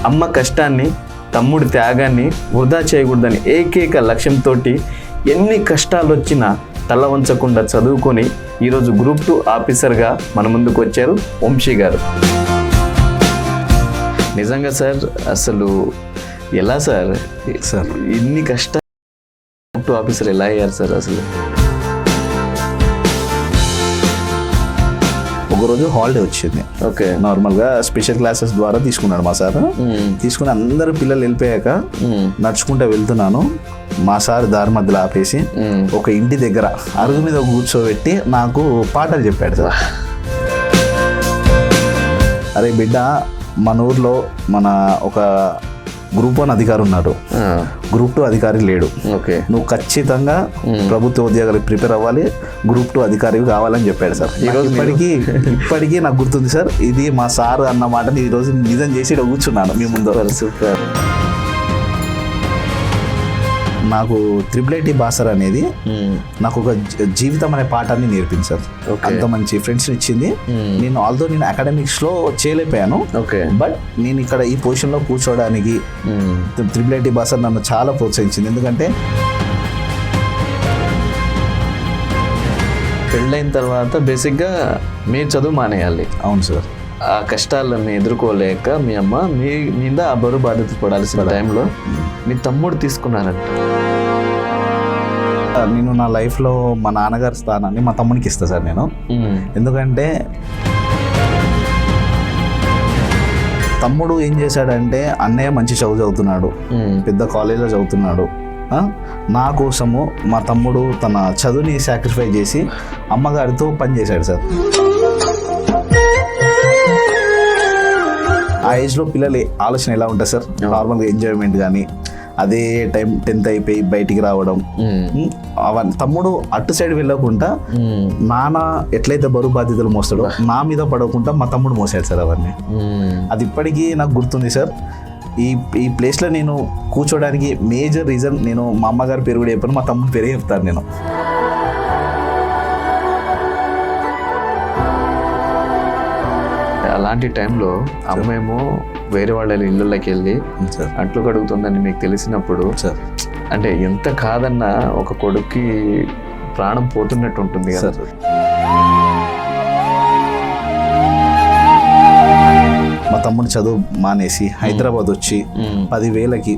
అమ్మ కష్టాన్ని, తమ్ముడి త్యాగాన్ని వృధా చేయకూడదని ఏకైక లక్ష్యంతో ఎన్ని కష్టాలు వచ్చినా తల వంచకుండా చదువుకొని ఈరోజు గ్రూప్ 2 ఆఫీసర్గా మన ముందుకు వచ్చారు వంశీ గారు. నిజంగా సార్, అసలు ఎలా సార్ ఇన్ని కష్టాలు గ్రూప్ 2 ఆఫీసర్ ఎలా అయ్యారు సార్? అసలు ఒకరోజు హాలిడే వచ్చింది. ఓకే, నార్మల్గా స్పెషల్ క్లాసెస్ ద్వారా తీసుకున్నాడు మా సార్. తీసుకుని అందరు పిల్లలు వెళ్ళిపోయాక నడుచుకుంటూ వెళ్తున్నాను. మా సార్ దారి మధ్యలో ఆపేసి ఒక ఇంటి దగ్గర అరుగు మీద కూర్చోబెట్టి నాకు పాటలు చెప్పాడు సార్. అరే బిడ్డ, మన ఊర్లో మన ఒక గ్రూప్ 1 అధికారి ఉన్నాడు, గ్రూప్ 2 అధికారి లేడు. ఓకే, నువ్వు ఖచ్చితంగా ప్రభుత్వ ఉద్యోగాలకు ప్రిపేర్ అవ్వాలి, గ్రూప్ 2 అధికారి కావాలని చెప్పాడు సార్. ఇప్పటికీ నాకు గుర్తుంది సార్. ఇది మా సార్ అన్న మాటని ఈరోజు నిజం చేసి ఇక్కడ కూర్చున్నాను మీ ముందు. సూపర్. నాకు IIIT బాసర్ అనేది నాకు ఒక జీవితం అనే పాఠాన్ని నేర్పించారు. అంత మంచి ఫ్రెండ్స్ ఇచ్చింది. నేను అకాడమిక్స్లో చేయలేకపోయాను, బట్ నేను ఇక్కడ ఈ పొజిషన్లో కూర్చోవడానికి IIIT బాసర్ నన్ను చాలా ప్రోత్సహించింది. ఎందుకంటే పెళ్ళైన తర్వాత బేసిక్గా మీరు చదువు మానేయాలి. అవును సార్. ఆ కష్టాలను ఎదుర్కోలేక మీ అమ్మ మీ మీద ఆ బరువు బాధ్యత పడాల్సిన టైంలో మీ తమ్ముడు తీసుకున్నారంట. నేను నా లైఫ్లో మా నాన్నగారి స్థానాన్ని మా తమ్మునికి ఇస్తా సార్ నేను. ఎందుకంటే తమ్ముడు ఏం చేశాడంటే, అన్నయ్య మంచి చదువుతున్నాడు, పెద్ద కాలేజ్లో చదువుతున్నాడు, నా కోసము మా తమ్ముడు తన చదువుని సాక్రిఫై చేసి అమ్మగారితో పని చేశాడు సార్. ఆ ఏజ్లో పిల్లల ఆలోచన ఎలా ఉంటుంది సార్? నార్మల్గా ఎంజాయ్మెంట్ కానీ, అదే టైం 10th అయిపోయి బయటికి రావడం, అవన్నీ. తమ్ముడు అటు సైడ్ వెళ్ళకుండా నాన్న ఎట్లయితే బరువు బాధ్యతలు మోస్తాడో నా మీద పడకుండా మా తమ్ముడు మోసాడు సార్ అవన్నీ. అది ఇప్పటికీ నాకు గుర్తుంది సార్. ఈ ప్లేస్లో నేను కూర్చోడానికి మేజర్ రీజన్, నేను మా అమ్మగారి పేరు కూడా చెప్పాను, మా తమ్ముడు పేరే చెప్తాను నేను. అలాంటి టైంలో అమ్మేమో వేరే వాళ్ళ ఇళ్ళకి వెళ్ళి అట్లు కడుగుతుందని మీకు తెలిసినప్పుడు అంటే ఎంత కాదన్నా ఒక కొడుక్కి ప్రాణం పోతున్నట్టు ఉంటుంది కదా. మా తమ్ముడు చదువు మానేసి హైదరాబాద్ వచ్చి 10,000కి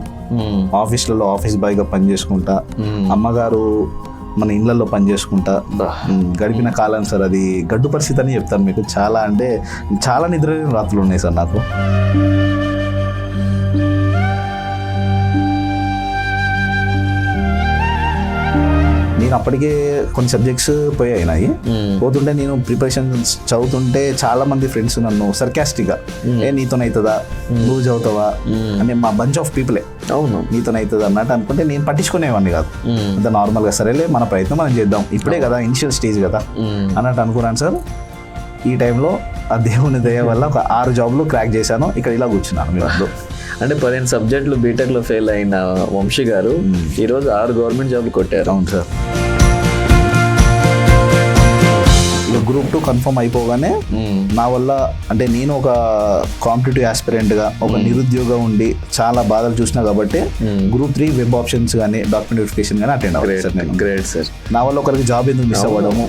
ఆఫీస్లలో ఆఫీస్ బాయ్గా పనిచేసుకుంటా, అమ్మగారు మన ఇళ్లలో పనిచేసుకుంటా గడిపిన కాలం సార్. అది గడ్డు పరిస్థితి అని చెప్తాను మీకు. చాలా అంటే చాలా నిద్రలేని రాత్రులు ఉన్నాయి సార్ నాకు. నేను అప్పటికే కొన్ని సబ్జెక్ట్స్ పోయాయి. పోతుంటే నేను ప్రిపరేషన్ చదువుతుంటే చాలా మంది ఫ్రెండ్స్ నన్ను సర్కాస్టిక్గా, నీతోనవుతుందా, నువ్వు చదువుతావా అంటే మా బంచ్ ఆఫ్ పీపులే, అవును నీతోనవుతుంది అన్నట్టు అనుకుంటే నేను పట్టించుకునేవాడిని కాదు. అంత నార్మల్గా సరేలే మన ప్రయత్నం మనం చేద్దాం, ఇప్పుడే కదా ఇనిషియల్ స్టేజ్ కదా అన్నట్టు అనుకున్నాను సార్. ఈ టైంలో ఆ దేవుని దయ వల్ల ఒక 6 జాబ్లు క్రాక్ చేశాను. ఇక్కడ ఇలా కూర్చున్నాను మీ వద్దు. అంటే 15 సబ్జెక్టులు బీటెక్లో ఫెయిల్ అయిన వంశీ గారు ఈరోజు 6 గవర్నమెంట్ జాబ్లు కొట్టారు. అవును సార్. ఇక గ్రూప్ 2 కన్ఫర్మ్ అయిపోగానే నా వల్ల అంటే నేను ఒక కాంపిటేటివ్ ఆస్పిరెంట్గా ఒక నిరుద్యోగం ఉండి చాలా బాధలు చూసినా కాబట్టి గ్రూప్ 3 వెబ్ ఆప్షన్స్ కానీ డాక్యుమెంట్ వెరిఫికేషన్ కానీ అటెండ్ అవ్వాలి సార్ నేను. Great sir. నా వల్ల ఒకరికి జాబ్ ఎందుకు మిస్ అవ్వడము.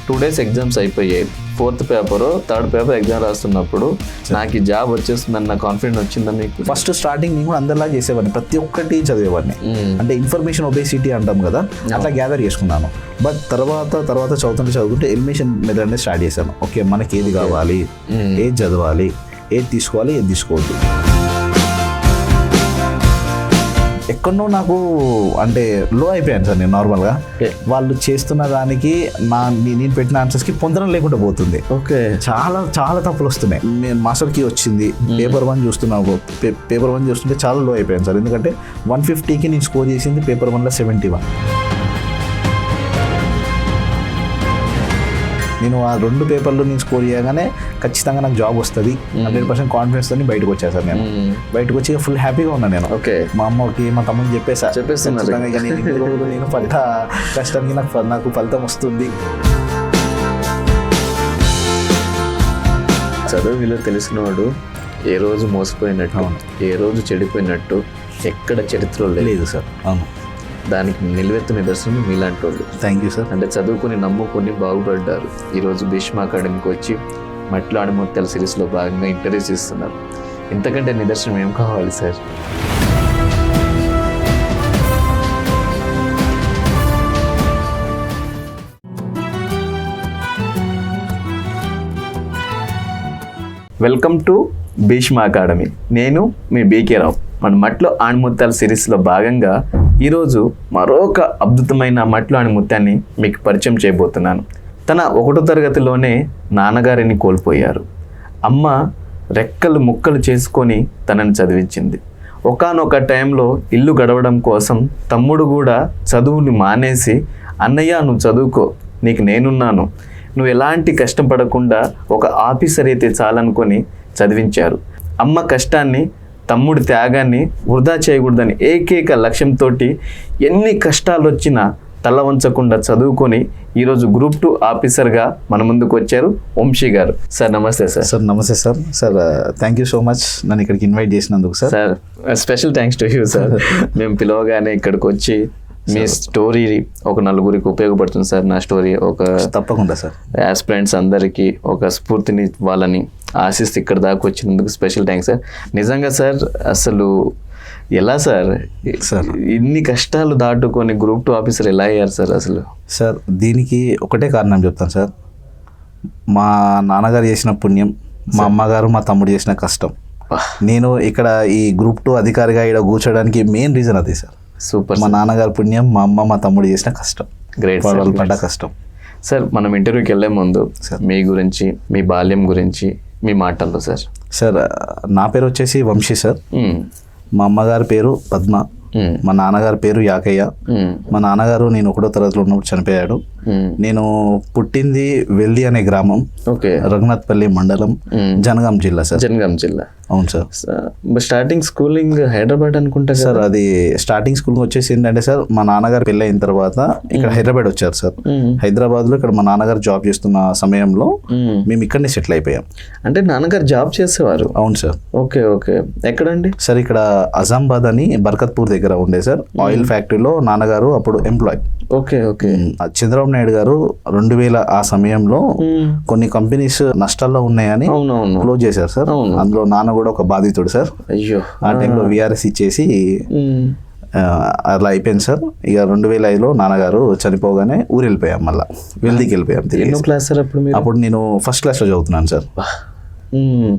2 days ఎగ్జామ్స్ అయిపోయాయి. 4th paper 3rd paper exam రాస్తున్నప్పుడు నాకు ఈ జాబ్ వచ్చేస్తుందన్న కాన్ఫిడెన్స్ వచ్చిందా మీకు? ఫస్ట్ స్టార్టింగ్ నేను కూడా అందరిలా చేసేవాడిని, ప్రతి ఒక్కటి చదివేవాడిని. అంటే ఇన్ఫర్మేషన్ ఒబేసిటీ అంటాం కదా, అట్లా గ్యాదర్ చేసుకున్నాను. బట్ తర్వాత చదువుతుంటే ఎలిమినేషన్ మెథడ్ అనేది స్టార్ట్ చేశాను. ఓకే, మనకి ఏది కావాలి, ఏది చదవాలి, ఏది తీసుకోవాలి, ఏది తీసుకోవద్దు. ఎక్కడో నాకు అంటే లో అయిపోయాను సార్ నేను. నార్మల్గా వాళ్ళు చేస్తున్న దానికి నేను పెట్టిన ఆన్సర్స్కి పొందడం లేకుండా పోతుంది. ఓకే, చాలా చాలా తప్పులు వస్తున్నాయి. నేను మాస్టర్కి వచ్చింది పేపర్ 1 చూస్తున్నాను. పేపర్ 1 చూస్తుంటే చాలా లో అయిపోయాను సార్. ఎందుకంటే 150కి నేను స్కోర్ చేసింది పేపర్ 1లో 71. నేను ఆ 2 పేపర్లు నేను స్కోర్ చేయగానే ఖచ్చితంగా నాకు జాబ్ వస్తుంది 100% కాన్ఫిడెన్స్ తోని బయటకు వచ్చేసాను. నేను బయటకు వచ్చి ఫుల్ హ్యాపీగా ఉన్నాను నేను. ఓకే, మా అమ్మకి మా తమ్ముడికి చెప్పేస్తున్నా నేను పడ్డ కష్టానికి నాకు ఫలితం వస్తుంది. చదువు విలువ తెలిసినవాడు ఏ రోజు మోసపోయినట్టు ఏ రోజు చెడిపోయినట్టు ఎక్కడ చరిత్రలో లేదు సార్. అవును, దానికి నిలువెత్తు నిదర్శనం మీలాంటి వాళ్ళు. Thank you sir. అంటే చదువుకుని నమ్ముకొని బాగుపడ్డారు. ఈరోజు భీష్మ అకాడమీకి వచ్చి మట్టిలో ఆణిముత్యాల సిరీస్లో భాగంగా ఇంటర్వ్యూస్ ఇస్తున్నారు. ఇంతకంటే నిదర్శనం ఏం కావాలి sir? Welcome to Bhishma academy. నేను మీ బీకే రావు. మన మట్లో ఆణిముత్యాల సిరీస్లో భాగంగా ఈరోజు మరొక అద్భుతమైన మట్లో ఆణిముత్యాన్ని మీకు పరిచయం చేయబోతున్నాను. తన 1వ తరగతిలోనే నాన్నగారిని కోల్పోయారు. అమ్మ రెక్కలు ముక్కలు చేసుకొని తనని చదివించింది. ఒకానొక టైంలో ఇల్లు గడవడం కోసం తమ్ముడు కూడా చదువుని మానేసి, అన్నయ్య నువ్వు చదువుకో, నీకు నేనున్నాను, నువ్వు ఎలాంటి కష్టం పడకుండా ఒక ఆఫీసర్ అయితే చాలనుకొని చదివించారు. అమ్మ కష్టాన్ని, తమ్ముడి త్యాగాన్ని వృధా చేయకూడదని ఏకైక లక్ష్యంతో ఎన్ని కష్టాలు వచ్చినా తల వంచకుండా చదువుకొని ఈరోజు గ్రూప్ 2 ఆఫీసర్గా మన ముందుకు వచ్చారు వంశీ గారు. సార్ నమస్తే సార్. సార్ నమస్తే sir. Sir thank you so much నన్ను ఇక్కడికి ఇన్వైట్ చేసినందుకు sir. Sir special thanks to you sir. మేము పిలవగానే ఇక్కడికి వచ్చి మీ స్టోరీ ఒక నలుగురికి ఉపయోగపడుతుంది సార్. నా స్టోరీ ఒక తప్పకుండా సార్ యాస్పిరెంట్స్ అందరికీ ఒక స్ఫూర్తిని వాళ్ళని ఆశిస్తూ ఇక్కడ దాకా వచ్చినందుకు స్పెషల్ థ్యాంక్స్ సార్. నిజంగా సార్ అసలు ఎలా సార్ ఇన్ని కష్టాలు దాటుకొని గ్రూప్ 2 ఆఫీసర్ ఎలా అయ్యారు సార్? అసలు సార్ దీనికి ఒకటే కారణం చెప్తాను సార్. మా నాన్నగారు చేసిన పుణ్యం, మా అమ్మగారు మా తమ్ముడు చేసిన కష్టం. నేను ఇక్కడ ఈ గ్రూప్ 2 అధికారిగా ఇక్కడ కూర్చోడానికి మెయిన్ రీజన్ అదే సార్. సూపర్. మా నాన్నగారి పుణ్యం, మా అమ్మ మా తమ్ముడు చేసిన కష్టం. గ్రేట్. వాళ్ళు పడ్డ కష్టం. సార్ మనం ఇంటర్వ్యూకి వెళ్ళే ముందు మీ గురించి, మీ బాల్యం గురించి మీ మాటల్లో సార్. సార్ నా పేరు వచ్చేసి వంశీ సార్. మా అమ్మగారి పేరు పద్మ, మా నాన్నగారి పేరు యాకయ్య. మా నాన్నగారు నేను 1వ తరగతిలో ఉన్నప్పుడు చనిపోయాడు. నేను పుట్టింది వెల్ది అనే గ్రామం, రఘునాథ్పల్లి మండలం, జనగాం జిల్లా సార్. జనగాం జిల్లా. అవును సార్. స్టార్టింగ్ స్కూలింగ్ హైదరాబాద్ అనుకుంటా సార్. అది స్టార్టింగ్ స్కూల్ వచ్చేసి ఏంటంటే సార్, మా నాన్నగారు పెళ్ళి అయిన తర్వాత ఇక్కడ హైదరాబాద్ వచ్చారు సార్. హైదరాబాద్ లో ఇక్కడ మా నాన్నగారు జాబ్ చేస్తున్న సమయంలో మేము ఇక్కడనే సెటిల్ అయిపోయాం. అంటే నాన్నగారు జాబ్ చేసేవారు? అవును సార్. Okay okay. ఎక్కడండి సార్? ఇక్కడ అజాంబాద్ అని బర్కత్పూర్ దగ్గర ఉండే సార్ ఆయిల్ ఫ్యాక్టరీలో నాన్నగారు అప్పుడు employee. Okay okay. Chandrababu Naidu garu 2000 ఆ సమయంలో కొన్ని కంపెనీస్ నష్టాల్లో ఉన్నాయని క్లోజ్ చేశారు సార్. అందులో నాన్న కూడా ఒక బాధితుడు సార్. అయ్యో. ఆ టైంలో విఆర్ఎస్ ఇచ్చేసి అలా అయిపోయింది సార్. ఇక 2005లో నాన్నగారు చనిపోగానే ఊరు వెళ్ళిపోయాం, మళ్ళీ వెల్దికి వెళ్ళిపోయాం. అప్పుడు నేను ఫస్ట్ క్లాస్లో చదువుతున్నాను సార్.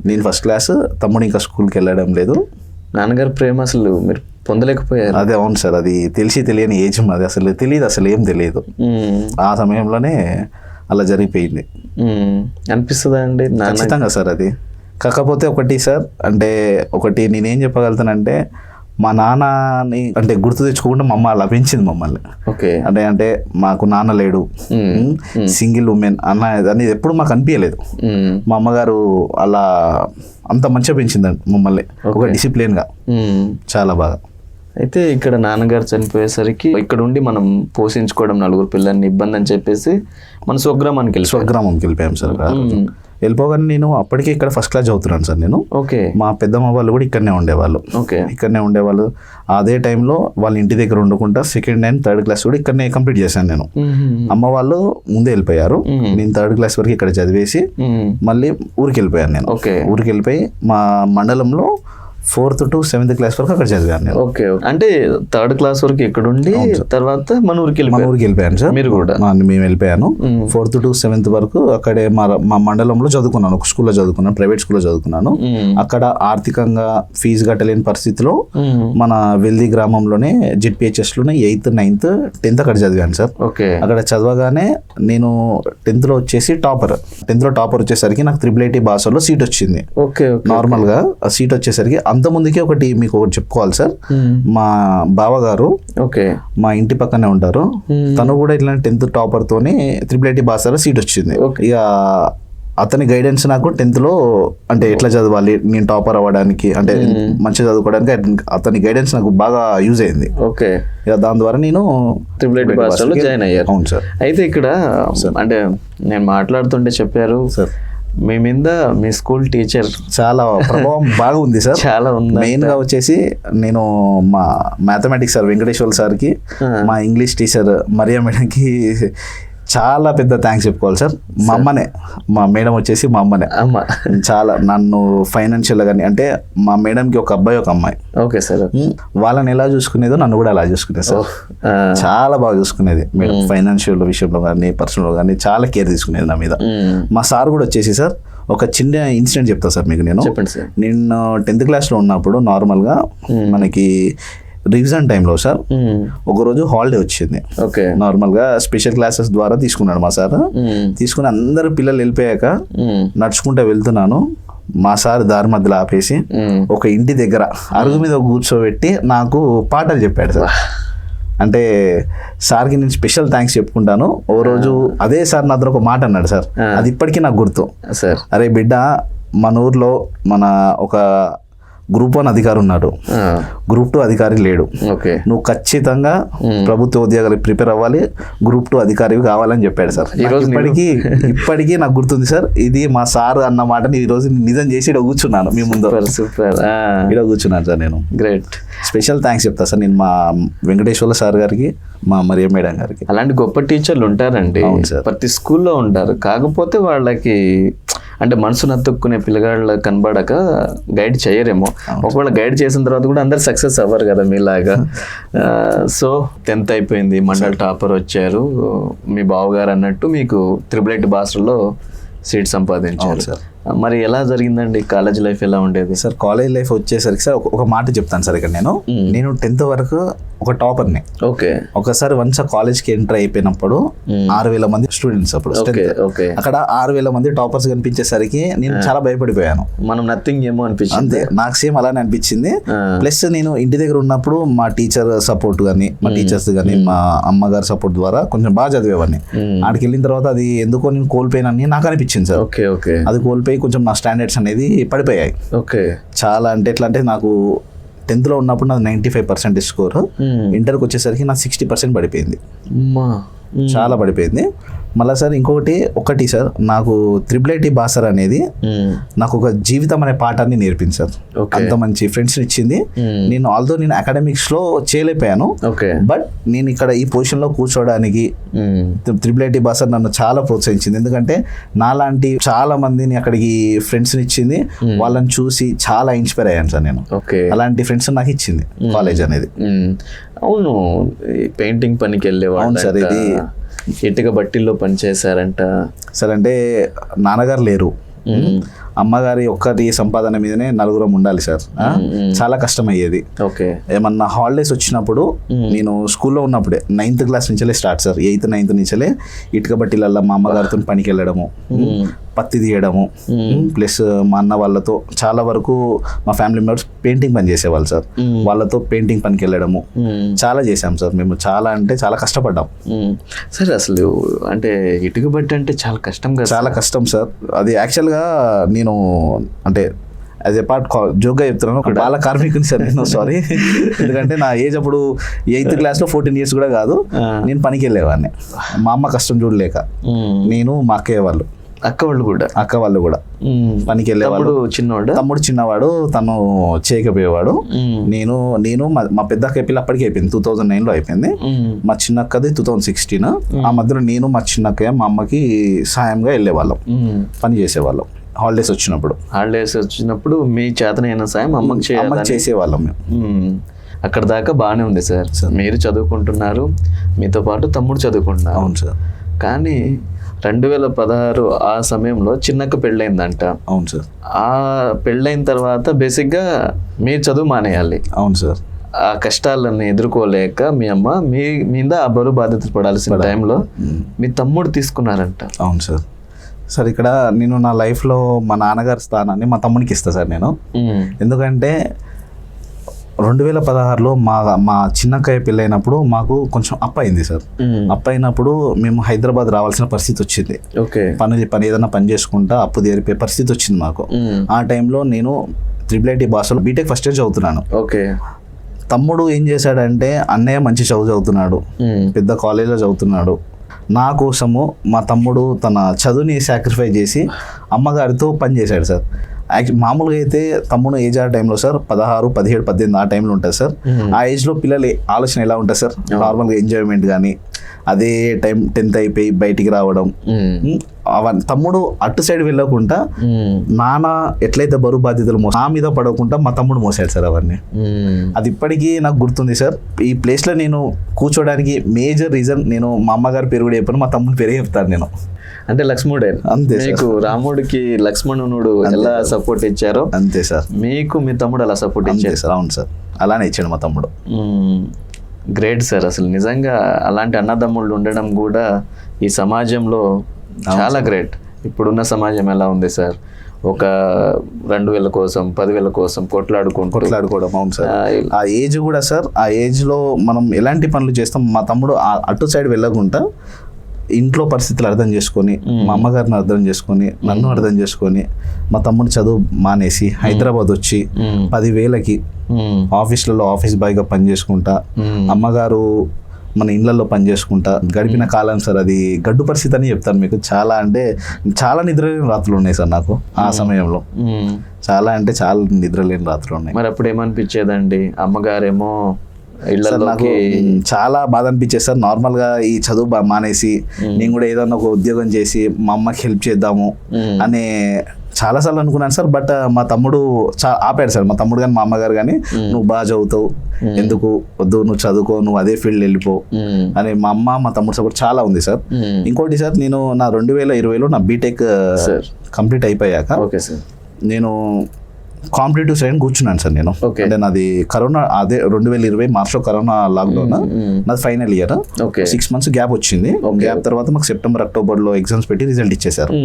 నేను ఫస్ట్ క్లాస్, తమ్ముడు ఇంకా స్కూల్కి వెళ్ళడం లేదు. నాన్నగారు ప్రేమ అసలు మీరు పొందలేకపోయారు? అదే అవును సార్. అది తెలిసి తెలియని ఏజ్, అది అసలు తెలియదు, అసలు ఏం తెలియదు. ఆ సమయంలోనే అలా జరిగిపోయింది. అనిపిస్తుందా అండి? ఖచ్చితంగా సార్. అది కాకపోతే ఒకటి సార్, అంటే ఒకటి నేనేం చెప్పగలుగుతానంటే, మా నాన్నని అంటే గుర్తు తెచ్చుకోకుండా మా అమ్మ అలా పెంచింది మమ్మల్ని. ఓకే. అంటే మాకు నాన్న లేడు, సింగిల్ ఉమెన్ అన్న అనేది ఎప్పుడు మాకు అనిపించలేదు. మా అమ్మగారు అలా అంత మంచిగా పెంచిందండి మమ్మల్ని, ఒక డిసిప్లిన్గా, చాలా బాగా. అయితే ఇక్కడ నాన్నగారు చనిపోయేసరికి ఇక్కడ ఉండి మనం పోషించుకోవడం నలుగురు పిల్లల్ని ఇబ్బంది అని చెప్పేసి మన స్వగ్రామానికి వెళ్ళిపోయాం సార్. వెళ్ళిపోగానే నేను అప్పటికే ఇక్కడ ఫస్ట్ క్లాస్ చదువుతున్నాను సార్ నేను. ఓకే. మా పెద్దమ్మ వాళ్ళు కూడా ఇక్కడనే ఉండేవాళ్ళు. ఓకే. ఇక్కడనే ఉండేవాళ్ళు. అదే టైంలో వాళ్ళ ఇంటి దగ్గర ఉండకుండా 2nd and 3rd క్లాస్ కూడా ఇక్కడనే కంప్లీట్ చేశాను నేను. అమ్మ వాళ్ళు ముందే వెళ్ళిపోయారు. నేను 3rd క్లాస్ వరకు ఇక్కడ చదివేసి మళ్ళీ ఊరికి వెళ్ళిపోయాను నేను. ఊరికి వెళ్ళిపోయి మా మండలంలో 4th to 7th క్లాస్ వరకు అక్కడ చదివాను నేను. ఓకే. అంటే 3rd క్లాస్ వరకు ఇక్కడ ఉండి తర్వాత మన ఊరికి వెళ్ళిపోయాను సార్. మీరు కూడా? మేము వెళ్ళిపోయాను. 4th to 7th వరకు అక్కడే మా మండలంలో చదువుకున్నాను. ఒక స్కూల్లో చదువుకున్నాను, ప్రైవేట్ స్కూల్లో చదువుకున్నాను. అక్కడ ఆర్థికంగా ఫీజు కట్టలేని పరిస్థితిలో మన వెల్ది గ్రామంలోనే జెడ్పిహెచ్ఎస్ లోనే 8th, 9th, 10th అక్కడ చదివాను సార్. అక్కడ చదవగానే నేను 10th లో వచ్చేసి టాపర్. 10th లో టాపర్ వచ్చేసరికి నాకు IIIT భాషలో సీట్ వచ్చింది. నార్మల్ గా ఆ సీట్ వచ్చేసరికి అంత ముందుకే మీకు ఒకటి చెప్పుకోవాలి సార్. మా బావగారు మా ఇంటి పక్కనే ఉంటారు. తను కూడా ఇట్లా 10th టాపర్ తోని IIIT భాషలో సీట్ వచ్చింది. ఇక అతని గైడెన్స్ నాకు 10th లో అంటే ఎట్లా చదవాలి, నేను టాపర్ అవ్వడానికి, అంటే మంచిగా చదువుకోవడానికి అతని గైడెన్స్ నాకు బాగా యూజ్ అయింది. ఇక దాని ద్వారా నేను IIIT భాషలో జాయిన్ అయ్యారు. అవును సార్. అయితే ఇక్కడ అంటే నేను మాట్లాడుతుంటే చెప్పారు సార్, మీ మీద మీ స్కూల్ టీచర్ చాలా ప్రభావం బాగా ఉంది సార్. చాలా ఉంది. మెయిన్గా వచ్చేసి నేను మా మ్యాథమెటిక్స్ సార్ వెంకటేశ్వర సార్కి, మా ఇంగ్లీష్ టీచర్ మరియా మేడంకి చాలా పెద్ద థ్యాంక్స్ చెప్పుకోవాలి సార్. మా అమ్మనే, మా మేడం వచ్చేసి మా అమ్మనే అమ్మ చాలా నన్ను ఫైనాన్షియల్గా కానీ, అంటే మా మేడంకి ఒక అబ్బాయి ఒక అమ్మాయి, ఓకే సార్. వాళ్ళని ఎలా చూసుకునేదో నన్ను కూడా అలా చూసుకునేది సార్. చాలా బాగా చూసుకునేది మేడం. ఫైనాన్షియల్ విషయంలో కానీ పర్సనల్ కానీ చాలా కేర్ తీసుకునేది నా మీద. మా సార్ కూడా వచ్చేసి సార్ ఒక చిన్న ఇన్సిడెంట్ చెప్తా సార్ మీకు. చెప్పండి సార్. నేను 10th క్లాస్లో ఉన్నప్పుడు నార్మల్గా మనకి రివిజన్ టైంలో సార్ ఒకరోజు హాలిడే వచ్చింది. ఓకే. నార్మల్గా స్పెషల్ క్లాసెస్ ద్వారా తీసుకున్నాడు మా సార్. తీసుకుని అందరు పిల్లలు వెళ్ళిపోయాక నడుచుకుంటూ వెళ్తున్నాను. మా సార్ దారి మధ్యలో ఆపేసి ఒక ఇంటి దగ్గర అరుగు మీద కూర్చోబెట్టి నాకు పాటలు చెప్పాడు సార్. అంటే సార్కి నేను స్పెషల్ థ్యాంక్స్ చెప్పుకుంటాను. ఓ రోజు అదే సార్ నా దగ్గర ఒక మాట అన్నాడు సార్, అది ఇప్పటికీ నాకు గుర్తు సార్. అరే బిడ్డ, మన ఊర్లో మన ఒక గ్రూప్ 1 అధికారి ఉన్నాడు, గ్రూప్ 2 అధికారి లేడు. నువ్వు ఖచ్చితంగా ప్రభుత్వ ఉద్యోగాలకు ప్రిపేర్ అవ్వాలి, గ్రూప్ 2 అధికారివి కావాలని చెప్పాడు సార్. ఇప్పటికీ నాకు గుర్తుంది సార్. ఇది మా సార్ అన్న మాటని ఈ రోజు నిజం చేసి ఇక్కడ కూర్చున్నాను మీ ముందు. సూపర్. ఇక్కడ కూర్చున్నాను సార్ నేను. గ్రేట్. స్పెషల్ థ్యాంక్స్ చెప్తా సార్ నేను మా వెంకటేశ్వర సార్ గారికి, మా మరియా మేడం గారికి. అలాంటి గొప్ప టీచర్లు ఉంటారండి ప్రతి స్కూల్లో ఉంటారు. కాకపోతే వాళ్ళకి అంటే మనసు నత్తుక్కునే పిల్లగాళ్ళు కనబడక గైడ్ చేయరేమో. ఒకవేళ గైడ్ చేసిన తర్వాత కూడా అందరు సక్సెస్ అవ్వరు కదా మీలాగా. సో 10th అయిపోయింది, మండల్ టాపర్ వచ్చారు. మీ బావగారు అన్నట్టు మీకు 888 భాషల్లో సీట్ సంపాదించారు సార్. మరి ఎలా జరిగిందండి కాలేజ్ లైఫ్? ఎలా ఉండేది సార్? కాలేజ్ లైఫ్ వచ్చేసరికి సార్ ఒక మాట చెప్తాను సార్. ఇక్కడ నేను 10th వరకు ఒక టాపర్ని. ఓకే. ఒకసారి వన్స్ కాలేజ్కి ఎంటర్ అయిపోయినప్పుడు 6,000 మంది స్టూడెంట్స్ అప్పుడు అక్కడ 6,000 మంది టాపర్స్ కనిపించేసరికి నేను చాలా భయపడిపోయాను. మనం నథింగ్ ఏమో అనిపించింది. అంతే, నాకు సేమ్ అలానే అనిపించింది. ప్లస్ నేను ఇంటి దగ్గర ఉన్నప్పుడు మా టీచర్ సపోర్ట్ కానీ, మా టీచర్స్ కానీ, మా అమ్మగారి సపోర్ట్ ద్వారా కొంచెం బాగా చదివేవాడిని. ఆడికి వెళ్ళిన తర్వాత అది ఎందుకో నేను కోల్పోయినని నాకు అనిపించింది సార్. Okay okay. అది కోల్పోయి కొంచెం నా స్టాండర్డ్స్ అనేది పడిపోయాయి. ఓకే. చాలా అంటే ఎట్లా అంటే నాకు 10th ఉన్నప్పుడు నాకు 95% స్కోర్, ఇంటర్కి వచ్చేసరికి నాకు 60% పడిపోయింది. చాలా పడిపోయింది. మళ్ళీ సార్ ఒకటి సార్, నాకు 888 భాషర్ అనేది నాకు ఒక జీవితం అనే పాఠాన్ని నేర్పింది సార్. అంత మంచి ఫ్రెండ్స్ ఇచ్చింది. నేను నేను అకాడమిక్స్ లో చేయలేకపోయాను, బట్ నేను ఇక్కడ ఈ పొజిషన్ లో కూర్చోడానికి 888 భాషర్ నన్ను చాలా ప్రోత్సహించింది. ఎందుకంటే నాలాంటి చాలా మందిని అక్కడికి ఫ్రెండ్స్ ఇచ్చింది. వాళ్ళని చూసి చాలా ఇన్స్పైర్ అయ్యాను సార్ నేను. అలాంటి ఫ్రెండ్స్ నాకు ఇచ్చింది కాలేజ్ అనేది. అవును, పెయింటింగ్ పనికి వెళ్ళేవాడు సార్. ఇది ఇటుక బట్టిల్లో పనిచేశారంట సార్. అంటే నాన్నగారు లేరు, అమ్మగారి ఒక్కటి సంపాదన మీదనే నలుగురం ఉండాలి సార్. చాలా కష్టం అయ్యేది. ఏమన్నా హాలిడేస్ వచ్చినప్పుడు నేను స్కూల్లో ఉన్నప్పుడే 9th క్లాస్ నుంచే స్టార్ట్ సార్. 8th 9th నుంచే ఇటుక బట్టిలల్లో మా అమ్మగారితో పనికి వెళ్ళడము, పత్తి తీయడము, ప్లస్ మా అన్న వాళ్ళతో చాలా వరకు మా ఫ్యామిలీ మెంబర్స్ పెయింటింగ్ పని చేసేవాళ్ళు సార్. వాళ్ళతో పెయింటింగ్ పనికి వెళ్ళడము చాలా చేసాం సార్. మేము చాలా అంటే చాలా కష్టపడ్డాం సార్. అసలు అంటే ఇటుక బట్టి అంటే చాలా కష్టం కదా? చాలా కష్టం సార్. అది యాక్చువల్గా నేను అంటే యాజ్ ఏ పార్ట్ జోక్గా చెప్తున్నాను, ఒక బాల కార్మికుని సార్ నేను. సారీ, ఎందుకంటే నా ఏజ్ అప్పుడు 8th క్లాస్లో 14 years కూడా కాదు. నేను పనికి వెళ్ళేవాడిని, మా అమ్మ కష్టం చూడలేక. నేను మా అక్క వాళ్ళు కూడా పనికి వెళ్ళేవాడు. తమ్ముడు చిన్నవాడు, తను చేయకపోయేవాడు. నేను మా పెద్ద అక్క పిల్ల అప్పటికి అయిపోయింది, 2009లో అయిపోయింది. మా చిన్న అక్కది 2016. ఆ మధ్యలో నేను మా చిన్న అక్కయ్య మా అమ్మకి సాయంగా వెళ్ళేవాళ్ళం, పని చేసేవాళ్ళం. హాలిడేస్ వచ్చినప్పుడు మీ చేతనైన సాయం అమ్మకి చేసేవాళ్ళం మేము. అక్కడ దాకా బాగానే ఉంది సార్. మీరు చదువుకుంటున్నారు, మీతో పాటు తమ్ముడు చదువుకుంటున్నారు. అవును సార్. కానీ 2016 ఆ సమయంలో చిన్నక్క పెళ్ళైందంట. అవును సార్. ఆ పెళ్ళైన తర్వాత బేసిక్గా మీరు చదువు మానేయాలి. అవును సార్. ఆ కష్టాలను ఎదుర్కోలేక మీ అమ్మ మీ మీద ఆ బరువు బాధ్యతలు పడాల్సిన టైంలో మీ తమ్ముడు తీసుకున్నారంట. అవును సార్. సార్ ఇక్కడ నేను నా లైఫ్లో మా నాన్నగారి స్థానాన్ని మా తమ్మునికి ఇస్తా సార్ నేను. ఎందుకంటే 2016లో మా చిన్నక్కయ్య పెళ్ళైనప్పుడు మాకు కొంచెం అప్ అయింది సార్. అప్ అయినప్పుడు మేము హైదరాబాద్ రావాల్సిన పరిస్థితి వచ్చింది. పని ఏదైనా పని చేసుకుంటా అప్పు తీరిపోయే పరిస్థితి వచ్చింది మాకు. ఆ టైంలో నేను 888 భాషలో బీటెక్ ఫస్ట్ ఇయర్ చదువుతున్నాను. తమ్ముడు ఏం చేశాడంటే, అన్నయ్య మంచి చదువుతున్నాడు, పెద్ద కాలేజ్లో చదువుతున్నాడు, నా కోసము మా తమ్ముడు తన చదువుని సాక్రిఫైస్ చేసి అమ్మగారితో పని చేశాడు సార్. మామూలుగా అయితే తమ్ముడు ఏజ్ ఆ టైంలో సార్ 16, 17, 18 ఆ టైంలో ఉంటుంది సార్. ఆ ఏజ్లో పిల్లలు ఆలోచన ఎలా ఉంటుంది సార్, నార్మల్గా ఎంజాయ్మెంట్ కానీ అదే టైం 10th అయిపోయి బయటికి రావడం అవన్నీ. తమ్ముడు అటు సైడ్ వెళ్ళకుండా నాన్న ఎట్లయితే బరువు బాధ్యతలు నా మీద పడకుండా మా తమ్ముడు మోసాడు సార్ అవన్నీ. అది ఇప్పటికీ నాకు గుర్తుంది సార్. ఈ ప్లేస్లో నేను కూర్చోడానికి మేజర్ రీజన్ నేను మా అమ్మగారి పేరు కూడా చెప్పాను, మా తమ్ముడి పేరే చెప్తాను నేను. అంటే లక్ష్మణుడే అంతే మీకు రాముడికి లక్ష్మణుడు ఎలా సపోర్ట్ ఇచ్చారో అంతే సార్ మీకు మీ తమ్ముడు అలా సపోర్ట్ ఇచ్చారు సార్. అవును సార్, అలానే ఇచ్చాడు మా తమ్ముడు. Great sir. అసలు నిజంగా అలాంటి అన్నదమ్ముళ్ళు ఉండడం కూడా ఈ సమాజంలో చాలా గ్రేట్. ఇప్పుడున్న సమాజం ఎలా ఉంది సార్, ఒక 2,000 కోసం 10,000 కోసం కొట్లాడుకోవడం. అవును సార్, ఆ ఏజ్ కూడా సార్, ఆ ఏజ్లో మనం ఎలాంటి పనులు చేస్తాం. మా తమ్ముడు అటు సైడ్ వెళ్ళకుండా ఇంట్లో పరిస్థితులు అర్థం చేసుకొని, మా అమ్మగారిని అర్థం చేసుకొని, నన్ను అర్థం చేసుకొని, మా తమ్ముడు చదువు మానేసి హైదరాబాద్ వచ్చి 10,000కి ఆఫీస్లలో ఆఫీస్ బాయ్గా పనిచేసుకుంటా, అమ్మగారు మన ఇళ్లలో పనిచేసుకుంటా గడిపిన కాలం సార్. అది గడ్డు పరిస్థితి అని చెప్తాను మీకు. చాలా అంటే చాలా నిద్రలేని రాత్రులు ఉన్నాయి సార్ నాకు ఆ సమయంలో. చాలా అంటే చాలా నిద్రలేని రాత్రులు ఉన్నాయి. మరి అప్పుడు ఏమనిపించేదండి, అమ్మగారేమో నాకు చాలా బాధ అనిపించేది సార్. నార్మల్గా ఈ చదువు మానేసి నేను కూడా ఏదన్నా ఒక ఉద్యోగం చేసి మా అమ్మకి హెల్ప్ చేద్దాము అనే చాలాసార్లు అనుకున్నాను సార్. బట్ మా తమ్ముడు ఆపాడు సార్. మా తమ్ముడు కానీ మా అమ్మగారు కానీ నువ్వు బాగా చదువుతావు, ఎందుకు వద్దు, నువ్వు చదువుకో, నువ్వు అదే ఫీల్డ్ వెళ్ళిపో అని మా అమ్మ మా తమ్ముడు సపోర్ట్ చాలా ఉంది సార్. ఇంకోటి సార్, నేను నా 2020లో నా బీటెక్ కంప్లీట్ అయిపోయాక నేను కాంపిటేటివ్ సైడ్ కూర్చున్నాను సార్ నేను. అంటే నాది కరోనా, అదే 2020 మార్చ్లో కరోనా లాక్డౌన్, నాది ఫైనల్ ఇయర్. 6 months గ్యాప్ వచ్చింది. గ్యాప్ తర్వాత మాకు సెప్టెంబర్ అక్టోబర్లో ఎగ్జామ్స్ పెట్టి రిజల్ట్ ఇచ్చేసారు.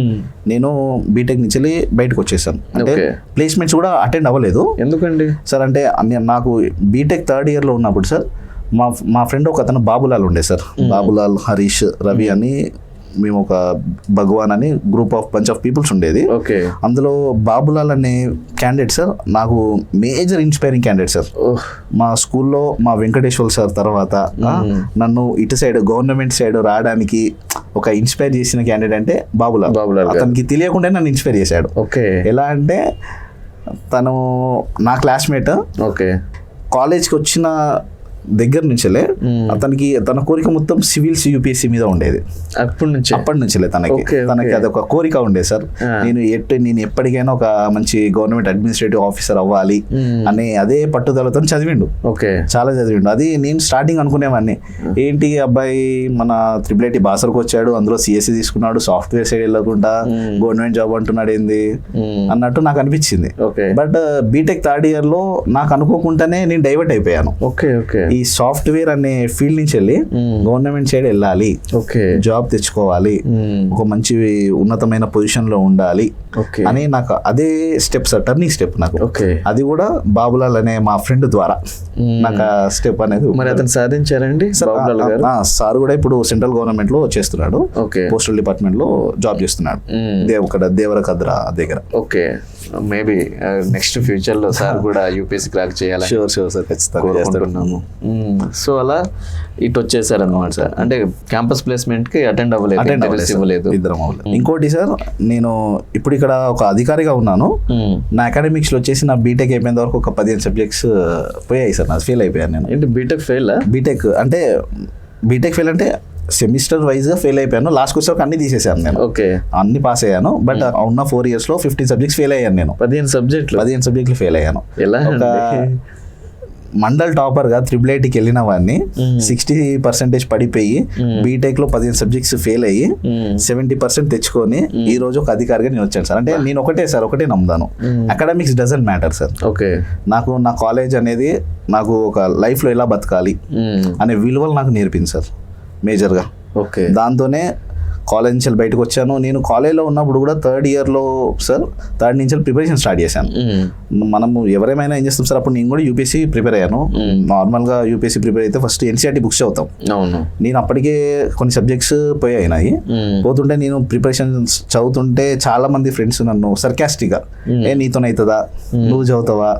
నేను బీటెక్ నుంచి వెళ్ళి బయటకు వచ్చేసాను. అంటే ప్లేస్మెంట్స్ కూడా అటెండ్ అవ్వలేదు. ఎందుకండి సార్? అంటే నాకు బీటెక్ 3rd yearలో ఉన్నప్పుడు సార్ మా ఫ్రెండ్ ఒక అతను బాబులాల్ ఉండే సార్. బాబులాల్, హరీష్, రవి అని మేము ఒక భగవాన్ అని బంచ్ ఆఫ్ పీపుల్స్ ఉండేది. అందులో బాబులాల్ అనే క్యాండిడేట్ సార్ నాకు మేజర్ ఇన్స్పైరింగ్ క్యాండిడేట్ సార్. మా స్కూల్లో మా వెంకటేశ్వర్ సార్ తర్వాత నన్ను ఇటు సైడ్ గవర్నమెంట్ సైడ్ రావడానికి ఒక ఇన్స్పైర్ చేసిన క్యాండిడేట్ అంటే బాబులాల్. అతనికి తెలియకుండా నన్ను ఇన్స్పైర్ చేశాడు. ఎలా అంటే తను నా క్లాస్మేట్. కాలేజ్కి వచ్చిన దగ్గర నుంచే అతనికి తన కోరిక మొత్తం సివిల్స్ యూపీఎస్సీ మీద ఉండేది. అప్పటి నుంచే తనకి అదొక కోరిక ఉండేది సార్. నేను ఎప్పటికైనా ఒక మంచి గవర్నమెంట్ అడ్మినిస్ట్రేటివ్ ఆఫీసర్ అవ్వాలి అనే అదే పట్టుదలతో చదివిండు. చాలా చదివిండు. అది నేను స్టార్టింగ్ అనుకునేవాడిని, ఏంటి అబ్బాయి మన IIIT బాసర్కి వచ్చాడు, అందులో సిఎస్సి తీసుకున్నాడు, సాఫ్ట్వేర్ సైడ్ వెళ్ళకుండా గవర్నమెంట్ జాబ్ అంటున్నాడు ఏంది అన్నట్టు నాకు అనిపించింది. బట్ బీటెక్ 3rd yearలో నాకు అనుకోకుండానే నేను డైవర్ట్ అయిపోయాను. ఈ సాఫ్ట్వేర్ అనే ఫీల్డ్ నుంచి వెళ్ళి గవర్నమెంట్ సైడ్ వెళ్ళాలి, జాబ్ తెచ్చుకోవాలి, ఒక మంచి ఉన్నతమైన పొజిషన్ లో ఉండాలి అని నాకు అదే స్టెప్ సార్, టర్నింగ్ స్టెప్ నాకు. అది కూడా బాబులాల్ అనే మా ఫ్రెండ్ ద్వారా నాకు ఆ స్టెప్ అనేది. మరి అతను సాధించారండి సార్ కూడా ఇప్పుడు సెంట్రల్ గవర్నమెంట్ లో చేస్తున్నాడు, పోస్టల్ డిపార్ట్మెంట్ లో జాబ్ చేస్తున్నాడు, దేవరకద్ర దగ్గర. మేబీ నెక్స్ట్ ఫ్యూచర్ లో సార్ కూడా యూపీఎస్సీ క్రాక్ చేయాలని కోరుకుంటున్నాము. సో అలా ఇటు వచ్చేసారు అన్నమాట సార్. అంటే క్యాంపస్ ప్లేస్మెంట్ కి అటెండ్ అవ్వలేదు. ఇంకోటి సార్, నేను ఇప్పుడు ఇక్కడ ఒక అధికారిగా ఉన్నాను. నా అకాడమిక్స్ లో వచ్చేసి నా బీటెక్ అయిపోయిన వరకు ఒక 15 subjects పోయాయి సార్. నాకు ఫెయిల్ అయిపోయాను నేను. ఏంటి బీటెక్ ఫెయిల్? బీటెక్ ఫెయిల్ అంటే సెమిస్టర్ వైజ్ గా ఫెయిల్ అయిపోయాను. లాస్ట్ వచ్చాక అన్ని తీసేసాను నేను. అన్ని పాస్ అయ్యాను. బట్ ఉన్న 4 years లో 15 subjects ఫెయిల్ అయ్యాను నేను. 15 subjects ఫెయిల్ అయ్యాను. మండల్ టాపర్ గా IIITకి వెళ్ళిన వాడిని 60% పడిపోయి బీటెక్ లో 15 subjects ఫెయిల్ అయ్యి 70% తెచ్చుకొని ఈ రోజు ఒక అధికారిగా నేను వచ్చాను సార్. అంటే నేను ఒకటే నమ్ముతాను, అకాడమిక్స్ డజంట్ మ్యాటర్ సార్. నాకు నా కాలేజ్ అనేది నాకు ఒక లైఫ్ లో ఎలా బతకాలి అనే విలువలు నాకు నేర్పింది సార్ మేజర్గా. దాంతోనే కాలేజ్ నుంచి బయటకు వచ్చాను. నేను కాలేజ్లో ఉన్నప్పుడు కూడా 3rd yearలో సార్ 3rd నుంచి ప్రిపరేషన్ స్టార్ట్ చేశాను. మనము ఎవరేమైనా ఏం చేస్తాం సార్, అప్పుడు నేను కూడా యూపీఎస్సీ ప్రిపేర్ అయ్యాను. నార్మల్గా యూపీఎస్సీ ప్రిపేర్ అయితే ఫస్ట్ NCERT బుక్స్ చదువుతాం. నేను అప్పటికే కొన్ని సబ్జెక్ట్స్ పోయాయి. పోతుంటే నేను ప్రిపరేషన్ చదువుతుంటే చాలా మంది ఫ్రెండ్స్ నన్ను సర్కాస్టిక్గా నీతోనవుతుందా, నువ్వు చదువుతావా